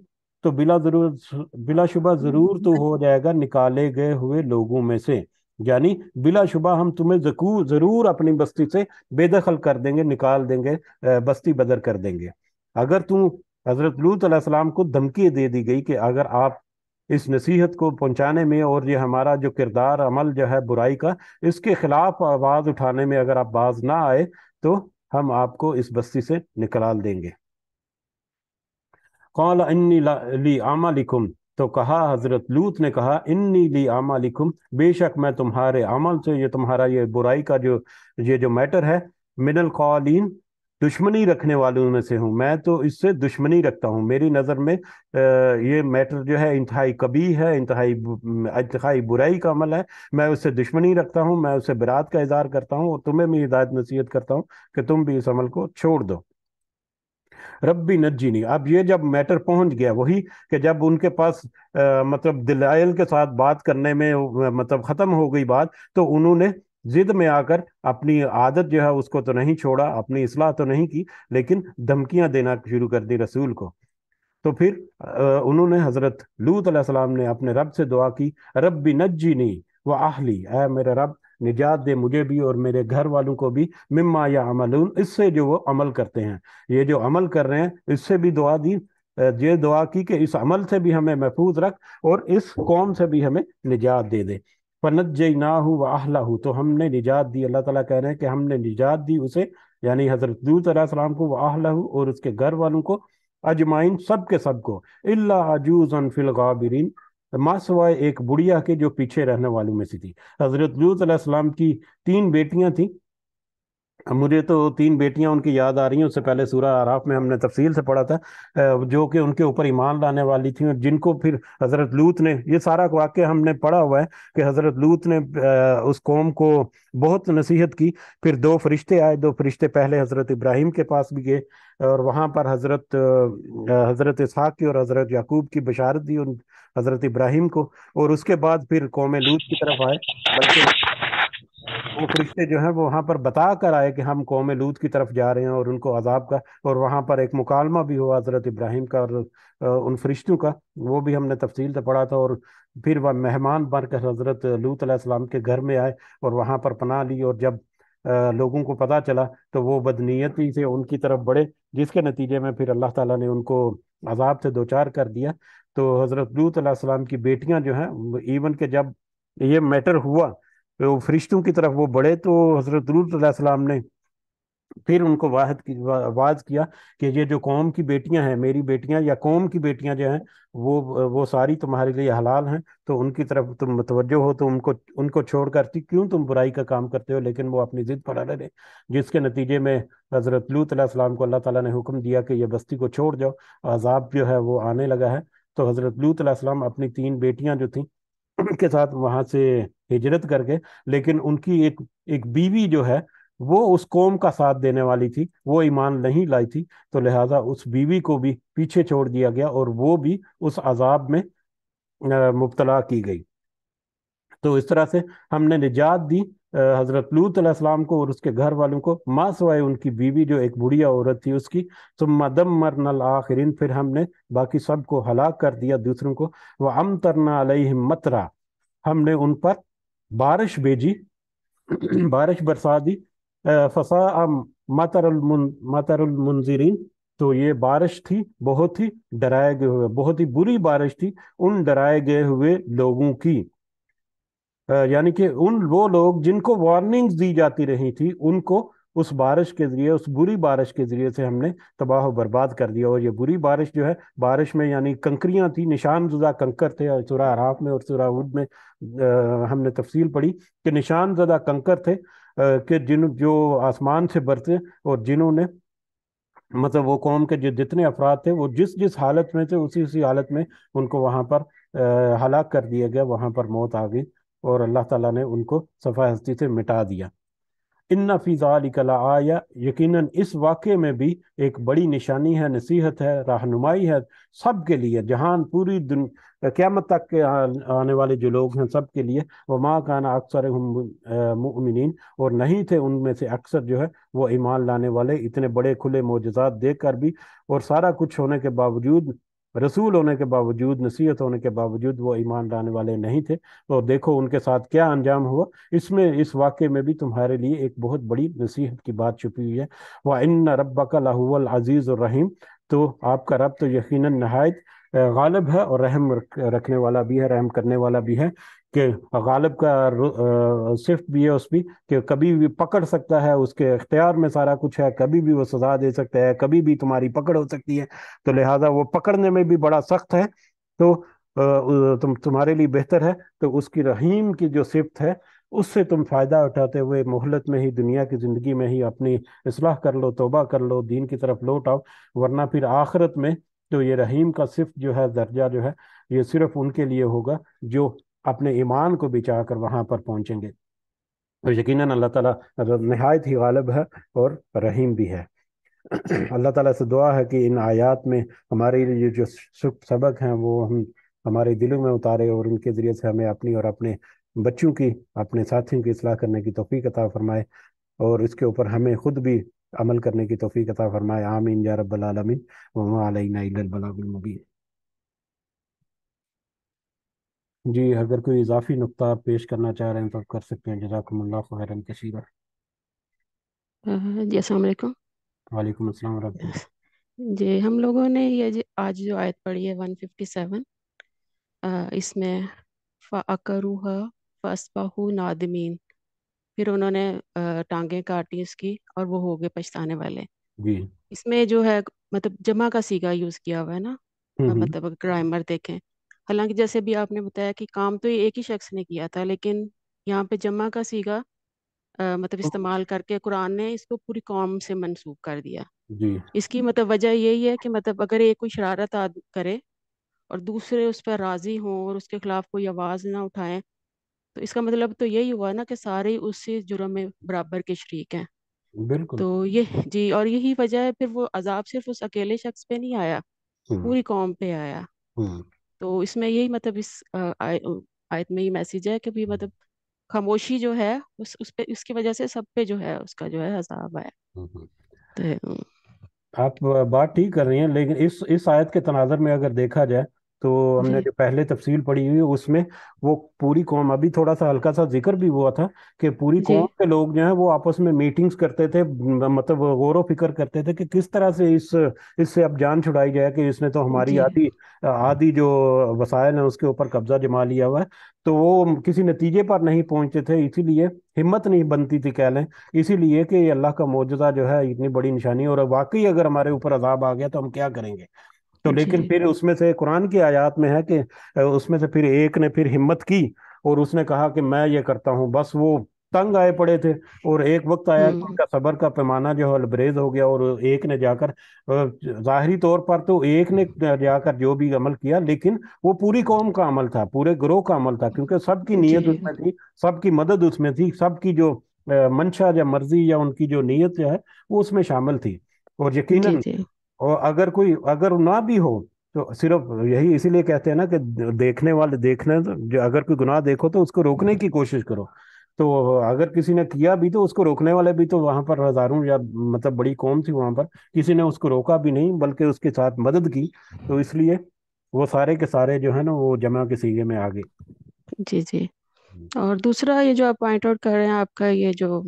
تو بلا شبہ ضرور تو ہو جائے گا نکالے گئے ہوئے لوگوں میں سے، یعنی بلا شبہ ہم تمہیں ضرور اپنی بستی سے بے دخل کر دیں گے، نکال دیں گے، بستی بدر کر دیں گے۔ اگر تم حضرت لوط علیہ السلام کو دھمکی دے دی گئی کہ اگر آپ اس نصیحت کو پہنچانے میں اور یہ ہمارا جو کردار عمل جو ہے برائی کا، اس کے خلاف آواز اٹھانے میں اگر آپ باز نہ آئے تو ہم آپ کو اس بستی سے نکال دیں گے۔ قال انی لی عملکم، تو کہا حضرت لوط نے کہا، انی لی عملکم، بے شک میں تمہارے عمل سے، یہ تمہارا یہ برائی کا جو میٹر ہے، من القالین، دشمنی رکھنے والوں میں سے ہوں، میں تو اس سے دشمنی رکھتا ہوں۔ میری نظر میں یہ میٹر جو ہے انتہائی قبیح ہے، انتہائی برائی کا عمل ہے، میں اس سے دشمنی رکھتا ہوں، میں اس سے برات کا اظہار کرتا ہوں، اور تمہیں بھی ہدایت نصیحت کرتا ہوں کہ تم بھی اس عمل کو چھوڑ دو۔ ربی نجینی، اب یہ جب میٹر پہنچ گیا، وہی کہ جب ان کے پاس مطلب دلائل کے ساتھ بات کرنے میں مطلب ختم ہو گئی بات، تو انہوں نے ضد میں آ کر اپنی عادت جو ہے اس کو تو نہیں چھوڑا، اپنی اصلاح تو نہیں کی، لیکن دھمکیاں دینا شروع کر دی رسول کو۔ تو پھر انہوں نے حضرت لوط علیہ السلام نے اپنے رب سے دعا کی، ربی نجینی و اہلی، اے میرے رب نجات دے مجھے بھی اور میرے گھر والوں کو بھی، مما یعملون، اس سے جو وہ عمل کرتے ہیں، یہ جو عمل کر رہے ہیں اس سے بھی دعا دی، یہ دعا کی کہ اس عمل سے بھی ہمیں محفوظ رکھ اور اس قوم سے بھی ہمیں نجات دے دے۔ فَنَجَّيْنَاهُ وَأَهْلَهُ، تو ہم نے نجات دی، اللہ تعالیٰ کہہ رہے ہیں کہ ہم نے نجات دی اسے، یعنی حضرت لوط علیہ السلام کو، وَأَهْلَهُ، اور اس کے گھر والوں کو، اجمعین، سب کے سب کو، الا عجوزا فی الغابرین، ماں سوائے ایک بڑھیا کے جو پیچھے رہنے والوں میں سے تھی۔ حضرت لوط علیہ السلام کی 3 بیٹیاں تھیں، مجھے تو 3 بیٹیاں ان کی یاد آ رہی ہیں، اس سے پہلے سورہ اعراف میں ہم نے تفصیل سے پڑھا تھا، جو کہ ان کے اوپر ایمان لانے والی تھیں، اور جن کو پھر حضرت لوط نے، یہ سارا واقعہ ہم نے پڑھا ہوا ہے کہ حضرت لوط نے اس قوم کو بہت نصیحت کی، پھر 2 فرشتے آئے، 2 فرشتے پہلے حضرت ابراہیم کے پاس بھی گئے، اور وہاں پر حضرت اسحاق کی اور حضرت یعقوب کی بشارت دی ان حضرت ابراہیم کو، اور اس کے بعد پھر قوم لوط کی طرف آئے، بلکہ وہ فرشتے جو ہیں وہ وہاں پر بتا کر آئے کہ ہم قوم لوط کی طرف جا رہے ہیں، اور ان کو عذاب کا، اور وہاں پر ایک مکالمہ بھی ہوا حضرت ابراہیم کا اور ان فرشتوں کا، وہ بھی ہم نے تفصیل سے پڑھا تھا، اور پھر وہ مہمان بن کر حضرت لوط علیہ السلام کے گھر میں آئے اور وہاں پر پناہ لی، اور جب لوگوں کو پتہ چلا تو وہ بدنیتی سے ان کی طرف بڑھے، جس کے نتیجے میں پھر اللہ تعالیٰ نے ان کو عذاب سے دوچار کر دیا۔ تو حضرت لوط علیہ السلام کی بیٹیاں جو ہیں، ایون کہ جب یہ میٹر ہوا تو فرشتوں کی طرف وہ بڑھے، تو حضرت لوط علیہ السلام نے پھر ان کو واعظ کیا کہ یہ جو قوم کی بیٹیاں ہیں، میری بیٹیاں یا قوم کی بیٹیاں جو ہیں، وہ ساری تمہارے لیے حلال ہیں، تو ان کی طرف تم متوجہ ہو، تو ان کو چھوڑ کر کیوں تم برائی کا کام کرتے ہو؟ لیکن وہ اپنی ضد پر اڑے رہے، جس کے نتیجے میں حضرت لوط علیہ السلام کو اللہ تعالیٰ نے حکم دیا کہ یہ بستی کو چھوڑ جاؤ، عذاب جو ہے وہ آنے لگا ہے۔ تو حضرت لوط علیہ السلام اپنی 3 بیٹیاں جو تھیں ان کے ساتھ وہاں سے ہجرت کر گئے، لیکن ان کی ایک بیوی جو ہے وہ اس قوم کا ساتھ دینے والی تھی، وہ ایمان نہیں لائی تھی، تو لہٰذا اس بیوی کو بھی پیچھے چھوڑ دیا گیا اور وہ بھی اس عذاب میں مبتلا کی گئی۔ تو اس طرح سے ہم نے نجات دی حضرت لوط علیہ السلام کو اور اس کے گھر والوں کو، ماں سوائے ان کی بیوی جو ایک بڑھیا عورت تھی اس کی۔ ثم دمرنا الآخرین، پھر ہم نے باقی سب کو ہلاک کر دیا، دوسروں کو۔ وَأَمْطَرْنَا عَلَيْهِمْ مَطْرًا، ہم نے ان پر بارش بھیجی، بارش برسا دی۔ فساء مطر المنذرین، تو یہ بارش تھی بہت ہی ڈرائے گئے ہوئے، بہت ہی بری بارش تھی ان ڈرائے گئے ہوئے لوگوں کی۔ یعنی کہ وہ لوگ جن کو وارننگز دی جاتی رہی تھی، ان کو اس بارش کے ذریعے، اس بری بارش کے ذریعے سے ہم نے تباہ و برباد کر دیا۔ اور یہ بری بارش جو ہے، بارش میں یعنی کنکریاں تھی، نشان زدہ کنکر تھے، اور سورہ اعراف میں اور سورہ ہود میں ہم نے تفصیل پڑھی کہ نشان زدہ کنکر تھے، کہ جو آسمان سے برتے، اور جنہوں نے مطلب وہ قوم کے جو جتنے افراد تھے وہ جس جس حالت میں تھے اسی حالت میں ان کو وہاں پر ہلاک کر دیا گیا، وہاں پر موت آ گئی، اور اللہ تعالیٰ نے ان کو صفحہ ہستی سے مٹا دیا۔ ان فی ذالک لآیہ، یقیناً اس واقعے میں بھی ایک بڑی نشانی ہے، نصیحت ہے، رہنمائی ہے سب کے لیے، جہان پوری قیامت تک کے آنے والے جو لوگ ہیں سب کے لیے۔ وما کان اکثرهم مؤمنین، اور نہیں تھے ان میں سے اکثر جو ہے وہ ایمان لانے والے، اتنے بڑے کھلے معجزات دیکھ کر بھی، اور سارا کچھ ہونے کے باوجود، رسول ہونے کے باوجود، نصیحت ہونے کے باوجود وہ ایمان لانے والے نہیں تھے۔ اور دیکھو ان کے ساتھ کیا انجام ہوا۔ اس واقعے میں بھی تمہارے لیے ایک بہت بڑی نصیحت کی بات چھپی ہوئی ہے۔ وَإِنَّ رَبَّكَ لَهُوَ الْعَزِيزُ الرَّحِيمُ، تو آپ کا رب تو یقیناً نہایت غالب ہے، اور رحم رکھنے والا بھی ہے، رحم کرنے والا بھی ہے، کہ غالب کا صفت بھی ہے اس بھی، کہ کبھی بھی پکڑ سکتا ہے، اس کے اختیار میں سارا کچھ ہے، کبھی بھی وہ سزا دے سکتا ہے، کبھی بھی تمہاری پکڑ ہو سکتی ہے، تو لہٰذا وہ پکڑنے میں بھی بڑا سخت ہے، تو تمہارے لیے بہتر ہے۔ تو اس کی رحیم کی جو صفت ہے اس سے تم فائدہ اٹھاتے ہوئے مہلت میں ہی، دنیا کی زندگی میں ہی اپنی اصلاح کر لو، توبہ کر لو، دین کی طرف لوٹ آؤ، ورنہ پھر آخرت میں تو یہ رحیم کا صفت جو ہے، درجہ جو ہے، یہ صرف ان کے لیے ہوگا جو اپنے ایمان کو بچا کر وہاں پر پہنچیں گے۔ اور یقیناً اللہ تعالیٰ نہایت ہی غالب ہے اور رحیم بھی ہے۔ اللہ تعالیٰ سے دعا ہے کہ ان آیات میں ہمارے لیے جو سبق ہیں وہ ہمارے دلوں میں اتارے، اور ان کے ذریعے سے ہمیں اپنی اور اپنے بچوں کی، اپنے ساتھیوں کی اصلاح کرنے کی توفیق عطا فرمائے، اور اس کے اوپر ہمیں خود بھی عمل کرنے کی توفیق عطا فرمائے۔ آمین یا رب العالمین، وما علینا الا البلاغ المبین۔ جی اگر کوئی اضافی نقطہ آپ پیش کرنا چاہ رہے ہیں تو آپ کر سکتے ہیں۔ جزاکم اللہ خیرا کثیرا۔ جی السلام علیکم۔ وعلیکم السلام ورحمۃ اللہ۔ جی ہم لوگوں نے یہ آج جو آیت پڑھی ہے 157، اس میں فَأَقَرُوهَا فَأَصْبَحُوا نَادِمِينَ، پھر انہوں نے ٹانگیں کاٹی اس کی اور وہ ہو گئے پچھتانے والے۔ جی اس میں جو ہے مطلب جمع کا صیغہ یوز کیا ہوا ہے نا، ہوں مطلب اگر گرامر دیکھیں، حالانکہ جیسے بھی آپ نے بتایا کہ کام تو ایک ہی شخص نے کیا تھا، لیکن یہاں پہ جمع کا صیغہ مطلب استعمال کر کے قرآن نے اس کو پوری قوم سے منسوب کر دیا۔ جی اس کی مطلب وجہ یہی ہے کہ مطلب اگر ایک کوئی شرارت کرے اور دوسرے اس پر راضی ہوں اور اس کے خلاف کوئی آواز نہ اٹھائیں، تو اس کا مطلب تو یہی ہوا نا کہ سارے اسی جرم میں برابر کے شریک ہیں۔ بالکل۔ تو یہ جی، اور یہی وجہ ہے پھر وہ عذاب صرف اس اکیلے شخص پہ نہیں آیا، ہوں پوری قوم پہ آیا۔ ہوں تو اس میں یہی مطلب اس آیت میں یہ میسیج ہے کہ بھی مطلب خاموشی جو ہے اس کی وجہ سے سب پہ جو ہے اس کا جو ہے عذاب آیا۔ ہوں۔ تو آپ بات ٹھیک کر رہی ہیں، لیکن اس آیت کے تناظر میں اگر دیکھا جائے تو ہم نے جی جو پہلے تفصیل پڑھی ہوئی اس میں وہ پوری قوم، ابھی تھوڑا سا ہلکا سا ذکر بھی ہوا تھا کہ پوری جی قوم کے لوگ جو ہیں وہ آپس میں میٹنگز کرتے تھے، مطلب غور و فکر کرتے تھے کہ کس طرح سے اس سے اب جان چھڑائی جائے کہ اس نے تو ہماری جی آدھی آدھی جو وسائل ہیں اس کے اوپر قبضہ جما لیا ہوا ہے۔ تو وہ کسی نتیجے پر نہیں پہنچتے تھے، اسی لیے ہمت نہیں بنتی تھی کہہ لیں، اسی لیے کہ یہ اللہ کا معجزہ جو ہے اتنی بڑی نشانی ہے، اور واقعی اگر ہمارے اوپر عذاب آ گیا تو ہم کیا کریں گے؟ تو لیکن جی پھر اس میں سے قرآن کی آیات میں ہے کہ اس میں سے پھر ایک نے پھر ہمت کی اور اس نے کہا کہ میں یہ کرتا ہوں، بس وہ تنگ آئے پڑے تھے، اور ایک وقت آیا کہ ان ہوں کا صبر کا پیمانہ جو ہے لبریز ہو گیا، اور ایک نے جا کر ظاہری طور پر تو ایک نے جا کر جو بھی عمل کیا، لیکن وہ پوری قوم کا عمل تھا، پورے گروہ کا عمل تھا، کیونکہ سب کی نیت اس جی میں تھی، سب کی مدد اس میں تھی، سب کی جو منشا یا مرضی یا ان کی جو نیت جو ہے وہ اس میں شامل تھی۔ اور جی یقیناً، جی اور اگر نہ بھی ہو تو صرف یہی اسی لیے کہتے ہیں نا کہ دیکھنے والے دیکھنے، جو اگر کوئی گناہ دیکھو تو اس کو روکنے کی کوشش کرو، تو اگر کسی نے کیا بھی تو اس کو روکنے والے بھی تو وہاں پر ہزاروں یا مطلب بڑی قوم تھی وہاں پر، کسی نے اس کو روکا بھی نہیں بلکہ اس کے ساتھ مدد کی، تو اس لیے وہ سارے کے سارے جو ہے نا وہ جمع کے سیغے میں آ گئے۔ جی جی اور دوسرا یہ جو آپ پوائنٹ آؤٹ کر رہے ہیں، آپ کا یہ جو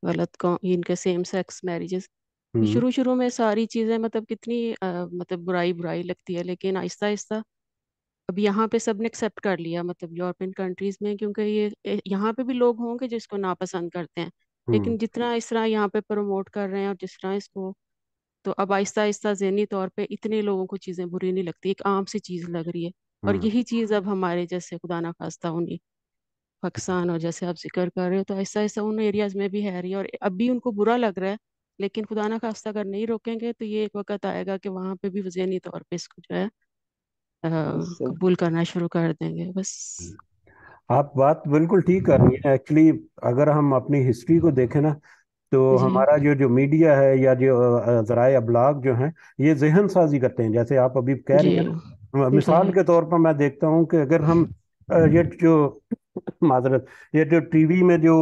غلط کو ان کے سیم سیکس میریجز، ہوں شروع شروع میں ساری چیزیں مطلب کتنی مطلب برائی برائی لگتی ہے، لیکن آہستہ آہستہ اب یہاں پہ سب نے ایکسیپٹ کر لیا، مطلب یورپین کنٹریز میں، کیونکہ یہ یہاں پہ بھی لوگ ہوں گے جس کو ناپسند کرتے ہیں، ہوں لیکن جتنا اس طرح یہاں پہ پروموٹ کر رہے ہیں اور جس طرح اس کو، تو اب آہستہ آہستہ ذہنی طور پہ اتنے لوگوں کو چیزیں بری نہیں لگتی، ایک عام سی چیز لگ رہی ہے، اور ہوں یہی چیز اب ہمارے جیسے خدا نہ خواستہ انہیں پاکستان اور جیسے آپ ذکر کر رہے ہو، تو آہستہ آہستہ ان ایریاز میں بھی ہے رہی ہے، اور اب بھی ان کو برا لگ رہا ہے، لیکن خدا نہ خواستہ اگر نہیں روکیں گے تو یہ ایک وقت آئے گا کہ وہاں پہ بھی ذہنی طور پہ اس کو جو ہے بس قبول کرنا شروع کر دیں گے بس۔ آپ بات بالکل ٹھیک کر رہی ہیں ایکچولی، اگر ہم اپنی ہسٹری کو دیکھیں نا تو جی ہمارا جو میڈیا ہے یا جو ذرائع ابلاغ جو ہیں یہ ذہن سازی کرتے ہیں، جیسے آپ ابھی کہہ رہی جی ہیں نا، جی مثال کے طور پر میں دیکھتا ہوں کہ اگر ہم یہ جو معذرت، یہ جو ٹی وی میں جو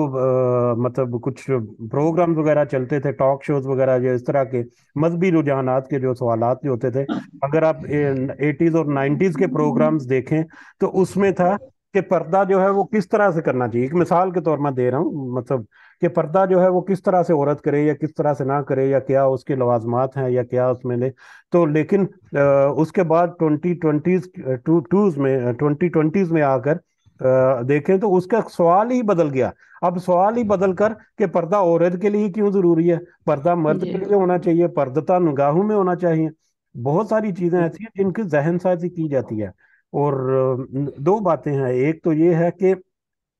مطلب کچھ پروگرامز وغیرہ چلتے تھے، ٹاک شوز وغیرہ، جو اس طرح کے مذہبی رجحانات کے جو سوالات جو ہوتے تھے، اگر آپ 80s اور 90s کے پروگرامز دیکھیں تو اس میں تھا کہ پردہ جو ہے وہ کس طرح سے کرنا چاہیے، ایک مثال کے طور میں دے رہا ہوں، مطلب کہ پردہ جو ہے وہ کس طرح سے عورت کرے یا کس طرح سے نہ کرے، یا کیا اس کے لوازمات ہیں یا کیا اس میں لے، تو لیکن اس کے بعد 2020s میں آ کر دیکھیں تو اس کا سوال ہی بدل گیا، اب سوال ہی بدل کر کہ پردہ عورت کے لیے کیوں ضروری ہے، پردہ مرد جی کے لیے ہونا چاہیے، پردہ نگاہوں میں ہونا چاہیے، بہت ساری چیزیں ایسی ہیں جن کی ذہن سازی کی جاتی ہے۔ اور دو باتیں ہیں، ایک تو یہ ہے کہ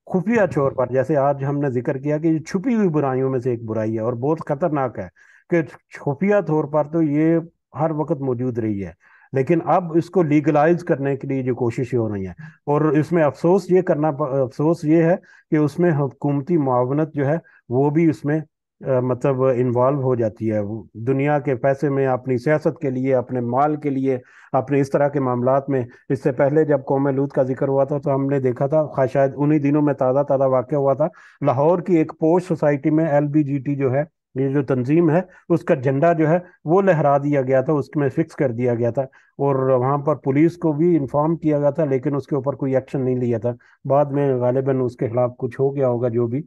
خفیہ طور پر جیسے آج ہم نے ذکر کیا کہ یہ چھپی ہوئی برائیوں میں سے ایک برائی ہے اور بہت خطرناک ہے، کہ خفیہ طور پر تو یہ ہر وقت موجود رہی ہے، لیکن اب اس کو لیگلائز کرنے کے لیے جو کوششیں ہو رہی ہیں، اور اس میں افسوس یہ ہے کہ اس میں حکومتی معاونت جو ہے وہ بھی اس میں مطلب انوالو ہو جاتی ہے، وہ دنیا کے پیسے میں، اپنی سیاست کے لیے، اپنے مال کے لیے، اپنے اس طرح کے معاملات میں۔ اس سے پہلے جب قوم لوط کا ذکر ہوا تھا تو ہم نے دیکھا تھا، شاید انہی دنوں میں تازہ تازہ واقع ہوا تھا، لاہور کی ایک پوش سوسائٹی میں LBGT جو ہے، یہ جو تنظیم ہے، اس کا جھنڈا جو ہے وہ لہرا دیا گیا تھا، اس میں فکس کر دیا گیا تھا، اور وہاں پر پولیس کو بھی انفارم کیا گیا تھا، لیکن اس کے اوپر کوئی ایکشن نہیں لیا تھا، بعد میں غالباً اس کے خلاف کچھ ہو گیا ہوگا جو بھی۔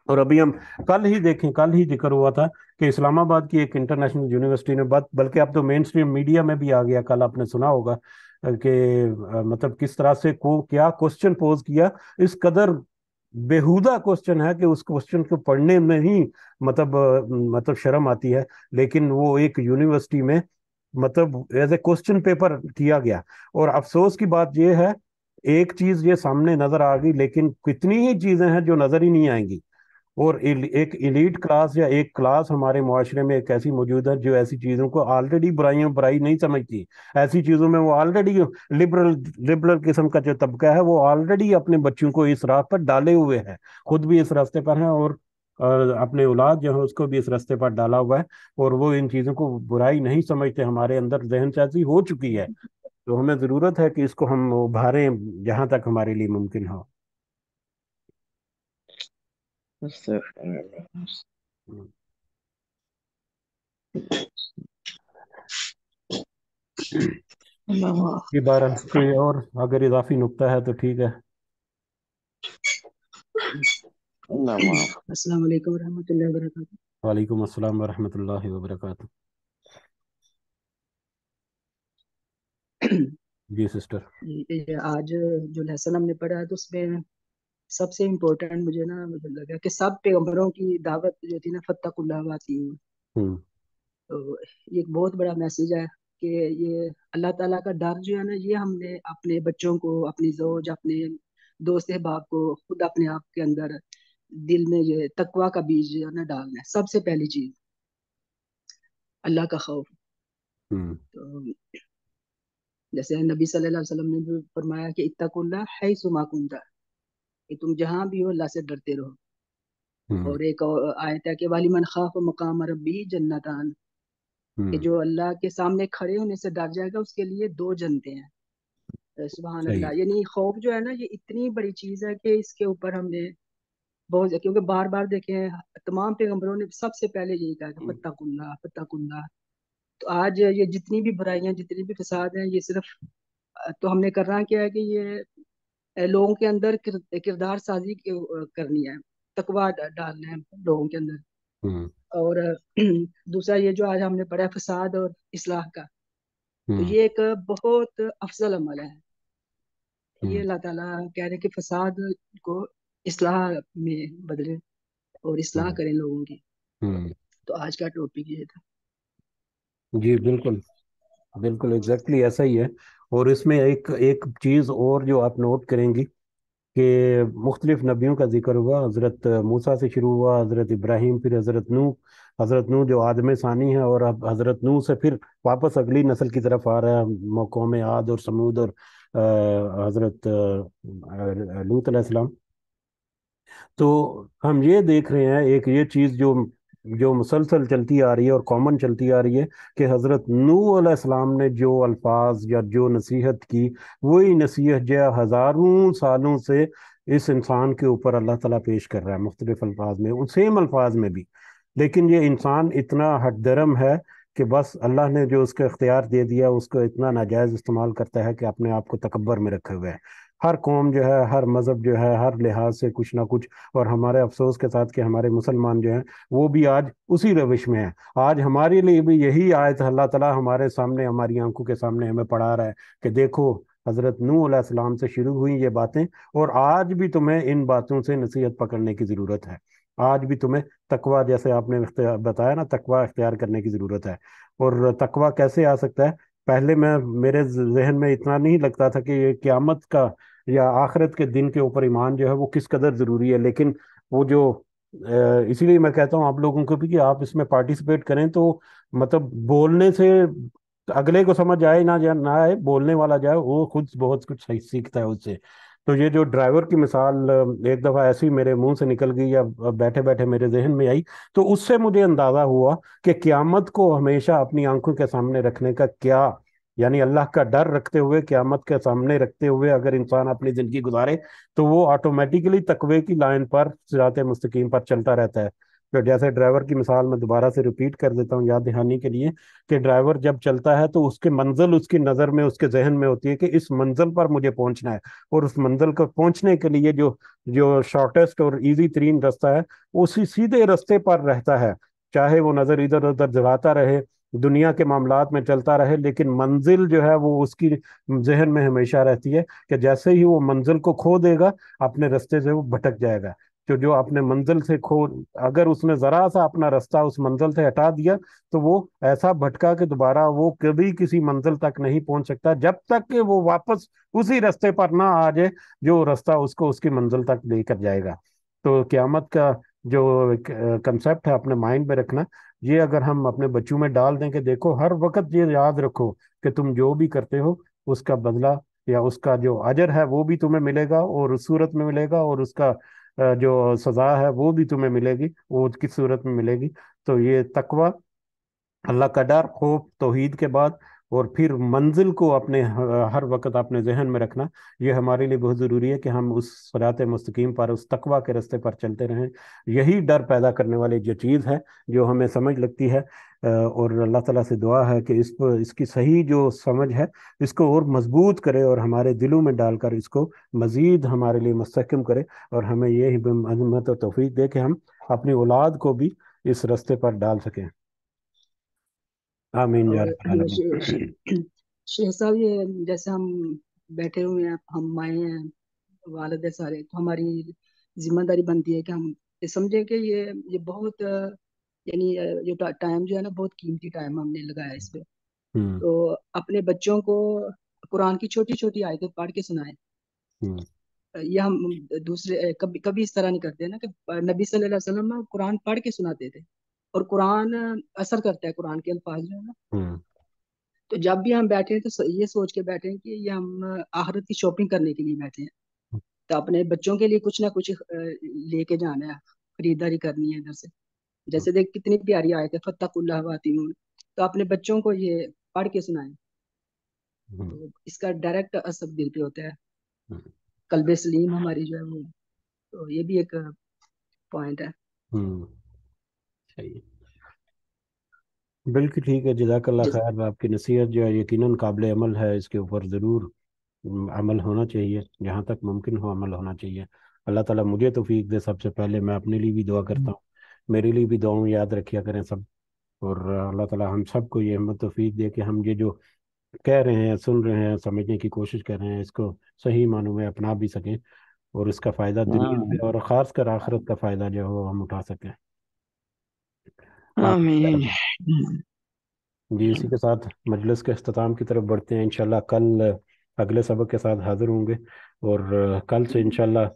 اور ابھی ہم کل ہی ذکر ہوا تھا کہ اسلام آباد کی ایک انٹرنیشنل یونیورسٹی نے بلکہ اب تو مین اسٹریم میڈیا میں بھی آ گیا، کل آپ نے سنا ہوگا کہ مطلب کس طرح سے کیا کوشچن پوز کیا، اس قدر بیہودہ کوشچن ہے کہ اس کوشچن کو پڑھنے میں ہی مطلب شرم آتی ہے، لیکن وہ ایک یونیورسٹی میں مطلب ایز اے کوشچن پیپر کیا گیا، اور افسوس کی بات یہ ہے، ایک چیز یہ سامنے نظر آ گئی لیکن کتنی ہی چیزیں ہیں جو نظر ہی نہیں آئیں گی، اور ایک ایلیٹ کلاس یا ایک کلاس ہمارے معاشرے میں ایک ایسی موجود ہے جو ایسی چیزوں کو آلریڈی برائیوں برائی نہیں سمجھتی، ایسی چیزوں میں وہ آلریڈی لبرل قسم کا جو طبقہ ہے وہ آلریڈی اپنے بچوں کو اس راہ پر ڈالے ہوئے ہے، خود بھی اس راستے پر ہیں، اور اپنے اولاد جو ہے اس کو بھی اس راستے پر ڈالا ہوا ہے، اور وہ ان چیزوں کو برائی نہیں سمجھتے، ہمارے اندر ذہن سازی ہو چکی ہے، تو ہمیں ضرورت ہے کہ اس کو ہم ابھاریں جہاں تک ہمارے لیے ممکن ہو۔ جی بہرحال کوئی اور اگر اضافی نقطہ ہے تو ٹھیک ہے. السلام علیکم ورحمۃ اللہ وبرکاتہ. وعلیکم السلام ورحمۃ اللہ وبرکاتہ. جی سسٹر. یہ آج جو لیسن ہم نے پڑھا ہے تو اس میں سب سے امپورٹنٹ مجھے لگا کہ سب پیغمبروں کی دعوت جو تھی نا فتق اللہ آتی ہے. ہوں تو یہ ایک بہت بڑا میسج ہے کہ یہ اللہ تعالیٰ کا ڈر جو ہے نا یہ ہم نے اپنے بچوں کو، اپنی زوج، اپنے دوست احباب کو، خود اپنے آپ کے اندر دل میں یہ تقوی کا بیج جو ہے نا ڈالنا ہے. سب سے پہلی چیز اللہ کا خوف. ہوں تو جیسے نبی صلی اللہ علیہ وسلم نے بھی فرمایا کہ اتقوا اللہ حیث ما کنت، کہ تم جہاں بھی ہو اللہ سے ڈرتے رہو. ہوں اور ایک آیت ہے کہ وَلِمَنْ خَافَ مَقَامَ رَبِّهِ جَنَّتَانِ، کہ ہوں جو اللہ کے سامنے کھڑے ہونے سے ڈر جائے گا اس کے لیے 2 جنتیں ہیں. سبحان صحیح. اللہ. یعنی خوف جو ہے نا یہ اتنی بڑی چیز ہے کہ اس کے اوپر ہم نے بہت، کیونکہ بار بار دیکھیں تمام پیغمبروں نے سب سے پہلے یہی کہا کہ فتق اللہ فتق اللہ. تو آج یہ جتنی بھی برائیاں، جتنی بھی فساد ہیں، یہ صرف تو ہم نے کرنا کیا ہے کہ یہ لوگوں کے اندر کردار سازی کرنی ہے، تقوی ڈالنا ہے لوگوں کے اندر. ہوں اور دوسرا یہ جو آج ہم نے پڑھا فساد اور اصلاح کا، تو ہوں یہ ایک بہت افضل عمل ہے. یہ ہوں اللہ تعالیٰ کہہ رہے کہ فساد کو اصلاح میں بدلے اور اصلاح ہوں کریں لوگوں کی. ہوں. تو آج کا ٹاپک یہ تھا. جی بالکل بالکل ایگزیکٹلی ایسا ہی ہے. اور اس میں ایک ایک چیز اور جو آپ نوٹ کریں گی کہ مختلف نبیوں کا ذکر ہوا. حضرت موسیٰ سے شروع ہوا، حضرت ابراہیم، پھر حضرت نوح جو آدم ثانی ہے، اور اب حضرت نوح سے پھر واپس اگلی نسل کی طرف آ رہا ہے، قوم عاد اور سمود اور حضرت لوط علیہ السلام. تو ہم یہ دیکھ رہے ہیں ایک یہ چیز جو مسلسل چلتی آ رہی ہے اور کامن چلتی آ رہی ہے کہ حضرت نوح علیہ السلام نے جو الفاظ یا جو نصیحت کی، وہی نصیحت جو ہزاروں سالوں سے اس انسان کے اوپر اللہ تعالیٰ پیش کر رہا ہے مختلف الفاظ میں، ان سیم الفاظ میں بھی. لیکن یہ انسان اتنا ہٹ درم ہے کہ بس اللہ نے جو اس کا اختیار دے دیا اس کو اتنا ناجائز استعمال کرتا ہے کہ اپنے آپ کو تکبر میں رکھے ہوئے ہے. ہر قوم جو ہے، ہر مذہب جو ہے، ہر لحاظ سے کچھ نہ کچھ. اور ہمارے افسوس کے ساتھ کہ ہمارے مسلمان جو ہیں وہ بھی آج اسی روش میں ہیں. آج ہمارے لیے بھی یہی آیت اللہ تعالیٰ ہمارے سامنے، ہماری آنکھوں کے سامنے ہمیں پڑھا رہا ہے کہ دیکھو حضرت نوح علیہ السلام سے شروع ہوئی یہ باتیں، اور آج بھی تمہیں ان باتوں سے نصیحت پکڑنے کی ضرورت ہے. آج بھی تمہیں تقوی، جیسے آپ نے بتایا نا، تقوی اختیار کرنے کی ضرورت ہے. اور تقوی کیسے آ سکتا ہے؟ پہلے میرے ذہن میں اتنا نہیں لگتا تھا کہ یہ قیامت کا یا آخرت کے دن کے اوپر ایمان جو ہے وہ کس قدر ضروری ہے. لیکن وہ جو اسی لیے میں کہتا ہوں آپ لوگوں کو بھی کہ آپ اس میں پارٹیسپیٹ کریں، تو مطلب بولنے سے اگلے کو سمجھ آئے نہ آئے، بولنے والا جو ہے وہ خود بہت کچھ سیکھتا ہے اس سے. تو یہ جو ڈرائیور کی مثال ایک دفعہ ایسی میرے منہ سے نکل گئی یا بیٹھے بیٹھے میرے ذہن میں آئی، تو اس سے مجھے اندازہ ہوا کہ قیامت کو ہمیشہ اپنی آنکھوں کے سامنے رکھنے کا کیا، یعنی اللہ کا ڈر رکھتے ہوئے، قیامت کے سامنے رکھتے ہوئے اگر انسان اپنی زندگی گزارے تو وہ آٹومیٹیکلی تقوی کی لائن پر، صراط مستقیم پر چلتا رہتا ہے. تو جیسے ڈرائیور کی مثال میں دوبارہ سے ریپیٹ کر دیتا ہوں یاد دہانی کے لیے، کہ ڈرائیور جب چلتا ہے تو اس کے منزل اس کی نظر میں، اس کے ذہن میں ہوتی ہے کہ اس منزل پر مجھے پہنچنا ہے. اور اس منزل کو پہنچنے کے لیے جو شارٹیسٹ اور ایزی ترین رستہ ہے، اسی سیدھے رستے پر رہتا ہے. چاہے وہ نظر ادھر ادھر دلاتا رہے، دنیا کے معاملات میں چلتا رہے، لیکن منزل جو ہے وہ اس کی ذہن میں ہمیشہ رہتی ہے کہ جیسے ہی وہ منزل کو کھو دے گا اپنے رستے سے وہ بھٹک جائے گا. جو اپنے منزل سے اگر اس نے ذرا سا اپنا رستہ اس منزل سے ہٹا دیا تو وہ ایسا بھٹکا کہ دوبارہ وہ کبھی کسی منزل تک نہیں پہنچ سکتا جب تک کہ وہ واپس اسی رستے پر نہ آ جائے جو رستہ اس کو اس کی منزل تک لے کر جائے گا. تو قیامت کا جو کنسیپٹ ہے اپنے مائنڈ میں رکھنا، یہ اگر ہم اپنے بچوں میں ڈال دیں کہ دیکھو ہر وقت یہ یاد رکھو کہ تم جو بھی کرتے ہو اس کا بدلہ یا اس کا جو اجر ہے وہ بھی تمہیں ملے گا، اور اس صورت میں ملے گا، اور اس کا جو سزا ہے وہ بھی تمہیں ملے گی، وہ کس صورت میں ملے گی. تو یہ تقوی، اللہ کا ڈر، خوف توحید کے بعد، اور پھر منزل کو اپنے ہر وقت اپنے ذہن میں رکھنا، یہ ہمارے لیے بہت ضروری ہے کہ ہم اس صراط مستقیم پر، اس تقوی کے راستے پر چلتے رہیں. یہی ڈر پیدا کرنے والی جو چیز ہے جو ہمیں سمجھ لگتی ہے اور اللہ تعالیٰ سے دعا ہے کہ اس کی صحیح جو سمجھ ہے اس کو اور مضبوط کرے اور ہمارے دلوں میں ڈال کر اس کو مزید ہمارے لیے مستحکم کرے، اور ہمیں یہ عظمت و توفیق دے کہ ہم اپنی اولاد کو بھی اس راستے پر ڈال سکیں۔ آمین یا اور رب العالمین۔ شیخ صاحب، یہ جیسے ہم بیٹھے ہوئے ہیں، ہم مائیں ہیں، والد ہے سارے، تو ہماری ذمہ داری بنتی ہے کہ ہم یہ سمجھیں کہ یہ بہت یعنی یہ ٹائم جو ہے نا، بہت قیمتی ٹائم ہم نے لگایا اس پہ، ہوں، تو اپنے بچوں کو قرآن کی چھوٹی چھوٹی آیتیں پڑھ کے سنائیں۔ ہوں، یہ ہم دوسرے کبھی اس طرح نہیں کرتے نا، کہ نبی صلی اللہ علیہ وسلم قرآن پڑھ کے سناتے تھے، اور قرآن اثر کرتا ہے، قرآن کے الفاظ جو ہے نا۔ ہوں، تو جب بھی ہم بیٹھے ہیں تو یہ سوچ کے بیٹھے ہیں کہ یہ ہم آخرت کی شاپنگ کرنے کے لیے بیٹھے ہیں، تو اپنے بچوں کے لیے کچھ نہ کچھ لے کے جانا ہے، خریداری کرنی ہے ادھر سے۔ جیسے دیکھ کتنی پیاری آیت ہے، فتق اللہ واتقون، تو اپنے بچوں کو یہ پڑھ کے سنائیں، ہوں، تو اس کا ڈائریکٹ اثر دل پہ ہوتا ہے، ہوں، قلب سلیم ہماری جو ہے وہ، تو یہ بھی ایک پوائنٹ ہے۔ ہوں، صحیح، بالکل ٹھیک ہے، جزاک اللہ جس خیر۔ آپ کی نصیحت جو ہے یقیناً قابل عمل ہے، اس کے اوپر ضرور عمل ہونا چاہیے، جہاں تک ممکن ہو عمل ہونا چاہیے۔ اللہ تعالیٰ مجھے توفیق دے، سب سے پہلے میں اپنے لیے بھی دعا کرتا ہوں، میرے لیے بھی دعاؤں یاد رکھیا کریں سب، اور اللہ تعالیٰ ہم سب کو یہ ہمت توفیق دے کہ ہم یہ جو کہہ رہے ہیں، سن رہے ہیں، سمجھنے کی کوشش کر رہے ہیں، اس کو صحیح معنوں میں اپنا بھی سکیں، اور اس کا فائدہ دنیا میں اور خاص کر آخرت کا فائدہ جو ہو ہم اٹھا سکیں۔ آمین یا آمین۔ رب۔ جی، اسی کے ساتھ مجلس کے اختتام کی طرف بڑھتے ہیں۔ انشاءاللہ کل اگلے سبق کے ساتھ حاضر ہوں گے، اور کل سے انشاءاللہ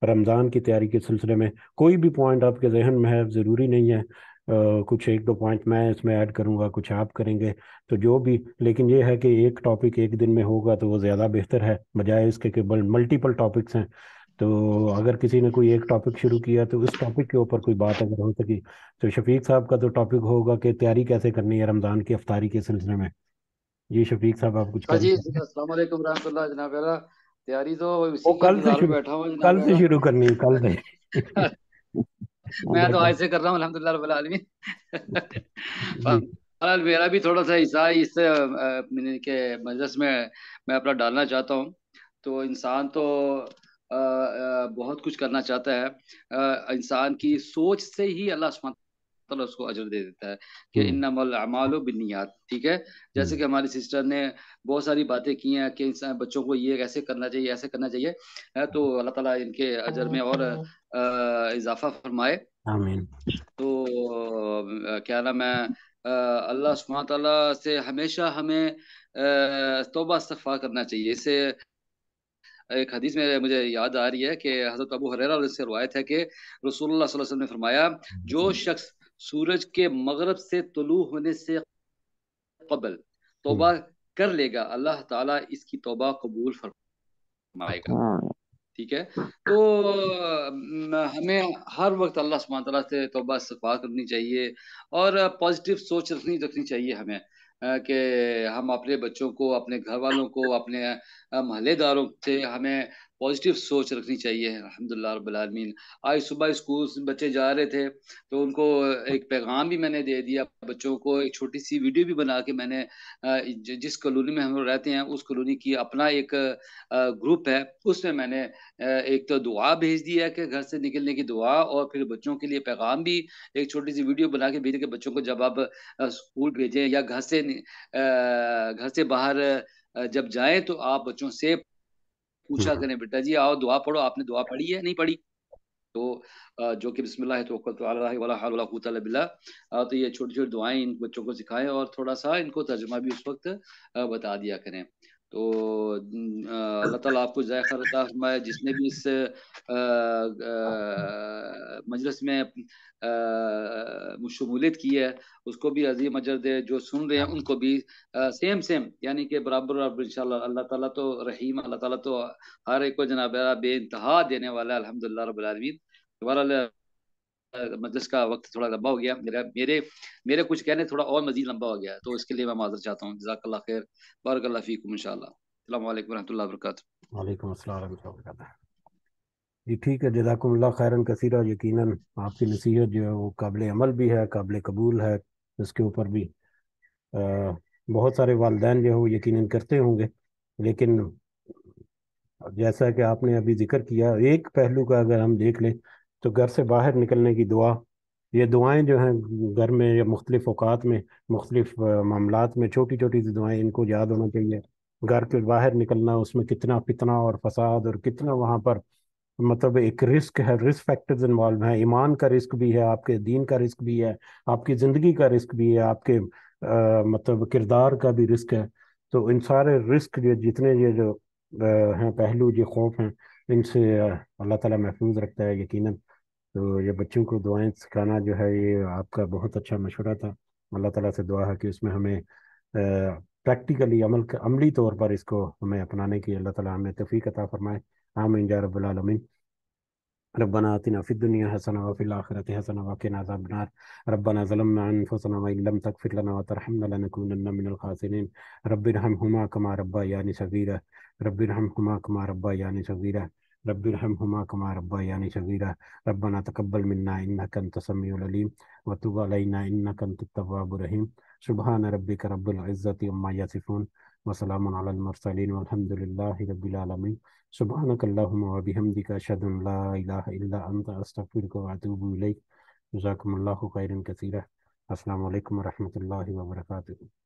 رمضان کی تیاری کے سلسلے میں کوئی بھی پوائنٹ آپ کے ذہن میں ہے، ضروری نہیں ہے کچھ ایک دو پوائنٹ میں اس میں ایڈ کروں گا، کچھ آپ کریں گے، تو جو بھی، لیکن یہ ہے کہ ایک ٹاپک ایک دن میں ہوگا تو وہ زیادہ بہتر ہے، بجائے اس کے کہ ملٹیپل ٹاپکس ہیں۔ تو اگر کسی نے کوئی ایک ٹاپک شروع کیا تو اس ٹاپک کے اوپر کوئی بات اگر ہو سکی، تو شفیق صاحب کا تو ٹاپک ہوگا کہ تیاری کیسے کرنی ہے رمضان کی افطاری کے سلسلے میں۔ جی شفیق صاحب، آپ کچھ ہاں کہنا جی، چاہیں گے؟ السلام علیکم ورحمۃ اللہ جناب عالی۔ تیاری تو وہ اسی کے انتظار میں بیٹھا ہوں جناب کل سے عالی۔ شروع کرنی ہے، کل سے میں تو آج سے کر رہا ہوں الحمدللہ رب العالمین۔ جی، بہرحال میرا بھی تھوڑا سا حصہ اس کے مجلس میں میں اپنا ڈالنا چاہتا ہوں۔ تو انسان تو بہت کچھ کرنا چاہتا ہے، انسان کی سوچ سے ہی اللہ سبحانہ تعالیٰ اس کو اجر دے دیتا ہے کہ ہوں، انما الاعمال بالنیات، ٹھیک ہے۔ ہوں، جیسے کہ ہماری سسٹر نے بہت ساری باتیں کی ہیں کہ انسان بچوں کو یہ ایسے کرنا چاہیے، ایسے کرنا چاہیے، تو اللہ تعالیٰ ان کے اجر میں اور اضافہ فرمائے۔ آمین۔ تو کیا نام ہے، اللہ سبحانہ تعالیٰ سے ہمیشہ ہمیں توبہ استغفار کرنا چاہیے۔ اس سے ایک حدیث میں مجھے یاد آ رہی ہے کہ حضرت ابو ہریرہ سے روایت ہے کہ رسول اللہ صلی اللہ علیہ وسلم نے فرمایا، جو شخص سورج کے مغرب سے طلوع ہونے سے قبل ہوں، توبہ کر لے گا، اللہ تعالیٰ اس کی توبہ قبول فرمائے گا، ٹھیک ہے۔ تو ہمیں ہر وقت اللہ سبحانہ تعالیٰ سے توبہ استغفار کرنی چاہیے، اور پازیٹیو سوچ رکھنی چاہیے ہمیں، کہ ہم اپنے بچوں کو، اپنے گھر والوں کو، اپنے محلے داروں سے ہمیں پازیٹیو سوچ رکھنی چاہیے۔ الحمدللہ رب العالمین۔ آج صبح اسکول بچے جا رہے تھے تو ان کو ایک پیغام بھی میں نے دے دیا بچوں کو، ایک چھوٹی سی ویڈیو بھی بنا کے میں نے جس کالونی میں ہم لوگ رہتے ہیں اس کالونی کی اپنا ایک گروپ ہے، اس میں میں نے ایک تو دعا بھیج دی ہے کہ گھر سے نکلنے کی دعا، اور پھر بچوں کے لیے پیغام بھی ایک چھوٹی سی ویڈیو بنا کے بھیجے کہ بچوں کو جب آپ اسکول بھیجیں یا گھر سے باہر جب جائیں تو آپ بچوں سے پوچھا کریں، بیٹا جی آؤ دعا پڑھو، آپ نے دعا پڑھی ہے نہیں پڑھی؟ تو جو کہ بسم اللہ توکلت علی اللہ ولا حول ولا قوت الا باللہ، تو یہ چھوٹی چھوٹی دعائیں ان بچوں کو سکھائیں، اور تھوڑا سا ان کو ترجمہ بھی اس وقت بتا دیا کریں۔ تو اللہ تعالیٰ آپ کو ذائقہ عطا فرمائے، جس نے بھی اس مجلس میں شمولیت کی ہے اس کو بھی عظیم اجر دے، جو سن رہے ہیں ان کو بھی سیم یعنی کہ برابر انشاءاللہ۔ اللہ تعالیٰ تو رحیم، اللہ تعالیٰ تو ہر ایک کو جناب بے انتہا دینے والا ہے، الحمدللہ رب العالمین۔ تمہارا مجلس کا وقت تھوڑا لمبا ہو گیا، میرے کچھ کہنے تھوڑا اور مزید لمبا ہو گیا، تو اس کے لیے میں معذرت چاہتا ہوں۔ جزاک اللہ خیر، بارک اللہ فیکم انشاءاللہ۔ السلام علیکم ورحمۃ اللہ وبرکاتہ۔ وعلیکم السلام ورحمۃ اللہ وبرکاتہ۔ جی ٹھیک ہے، جزاکم اللہ خیرن کثیرہ۔ یقیناً آپ کی نصیحت جو ہے وہ قابل عمل بھی ہے، قابل قبول ہے، اس کے اوپر بھی بہت سارے والدین جو ہے وہ یقیناً کرتے ہوں گے، لیکن جیسا کہ آپ نے ابھی ذکر کیا، ایک پہلو کا اگر ہم دیکھ لیں تو گھر سے باہر نکلنے کی دعا، یہ دعائیں جو ہیں گھر میں یا مختلف اوقات میں، مختلف معاملات میں، چھوٹی چھوٹی سی دعائیں، ان کو یاد ہونا چاہیے۔ گھر کے باہر نکلنا، اس میں کتنا فتنہ اور فساد اور کتنا وہاں پر مطلب ایک رسک ہے، رسک فیکٹرز انوالو ہیں، ایمان کا رسک بھی ہے، آپ کے دین کا رسک بھی ہے، آپ کی زندگی کا رسک بھی ہے، آپ کے مطلب کردار کا بھی رسک ہے۔ تو ان سارے رسک جو جتنے یہ جو ہیں پہلو، جو خوف ہیں، ان سے اللہ تعالیٰ محفوظ رکھتا ہے یقیناً۔ تو یہ بچوں کو دعائیں سکھانا جو ہے، یہ آپ کا بہت اچھا مشورہ تھا۔ اللہ تعالیٰ سے دعا ہے کہ اس میں ہمیں پریکٹیکلی عملی طور پر اس کو ہمیں اپنانے کی اللہ تعالیٰ ہمیں توفیق عطا فرمائے۔ آمین یا رب العالمین۔ ربنا آتنا في الدنيا حسنة وفي الآخرة حسنة وقنا عذاب النار. ربنا ظلمنا أنفسنا وإن لم تغفر لنا وترحمنا لنكونن من الخاسرين. رب ارحمهما كما ربياني صغيرا. رب ارحمهما كما ربياني صغيرا. رب ارحمهما كما ربياني صغيرا. ربنا تقبل منا إنك أنت السميع العليم وتب علينا إنك أنت التواب الرحيم. سبحان ربك رب العزة عما يصفون وسلام على المرسلين والحمد لله رب العالمين. سبحانك اللهم وبحمدك أشهد أن لا إله إلا أنت أستغفرك وأتوب إليك. جزاكم الله خيرا كثيرا. السلام عليكم ورحمة الله وبركاته.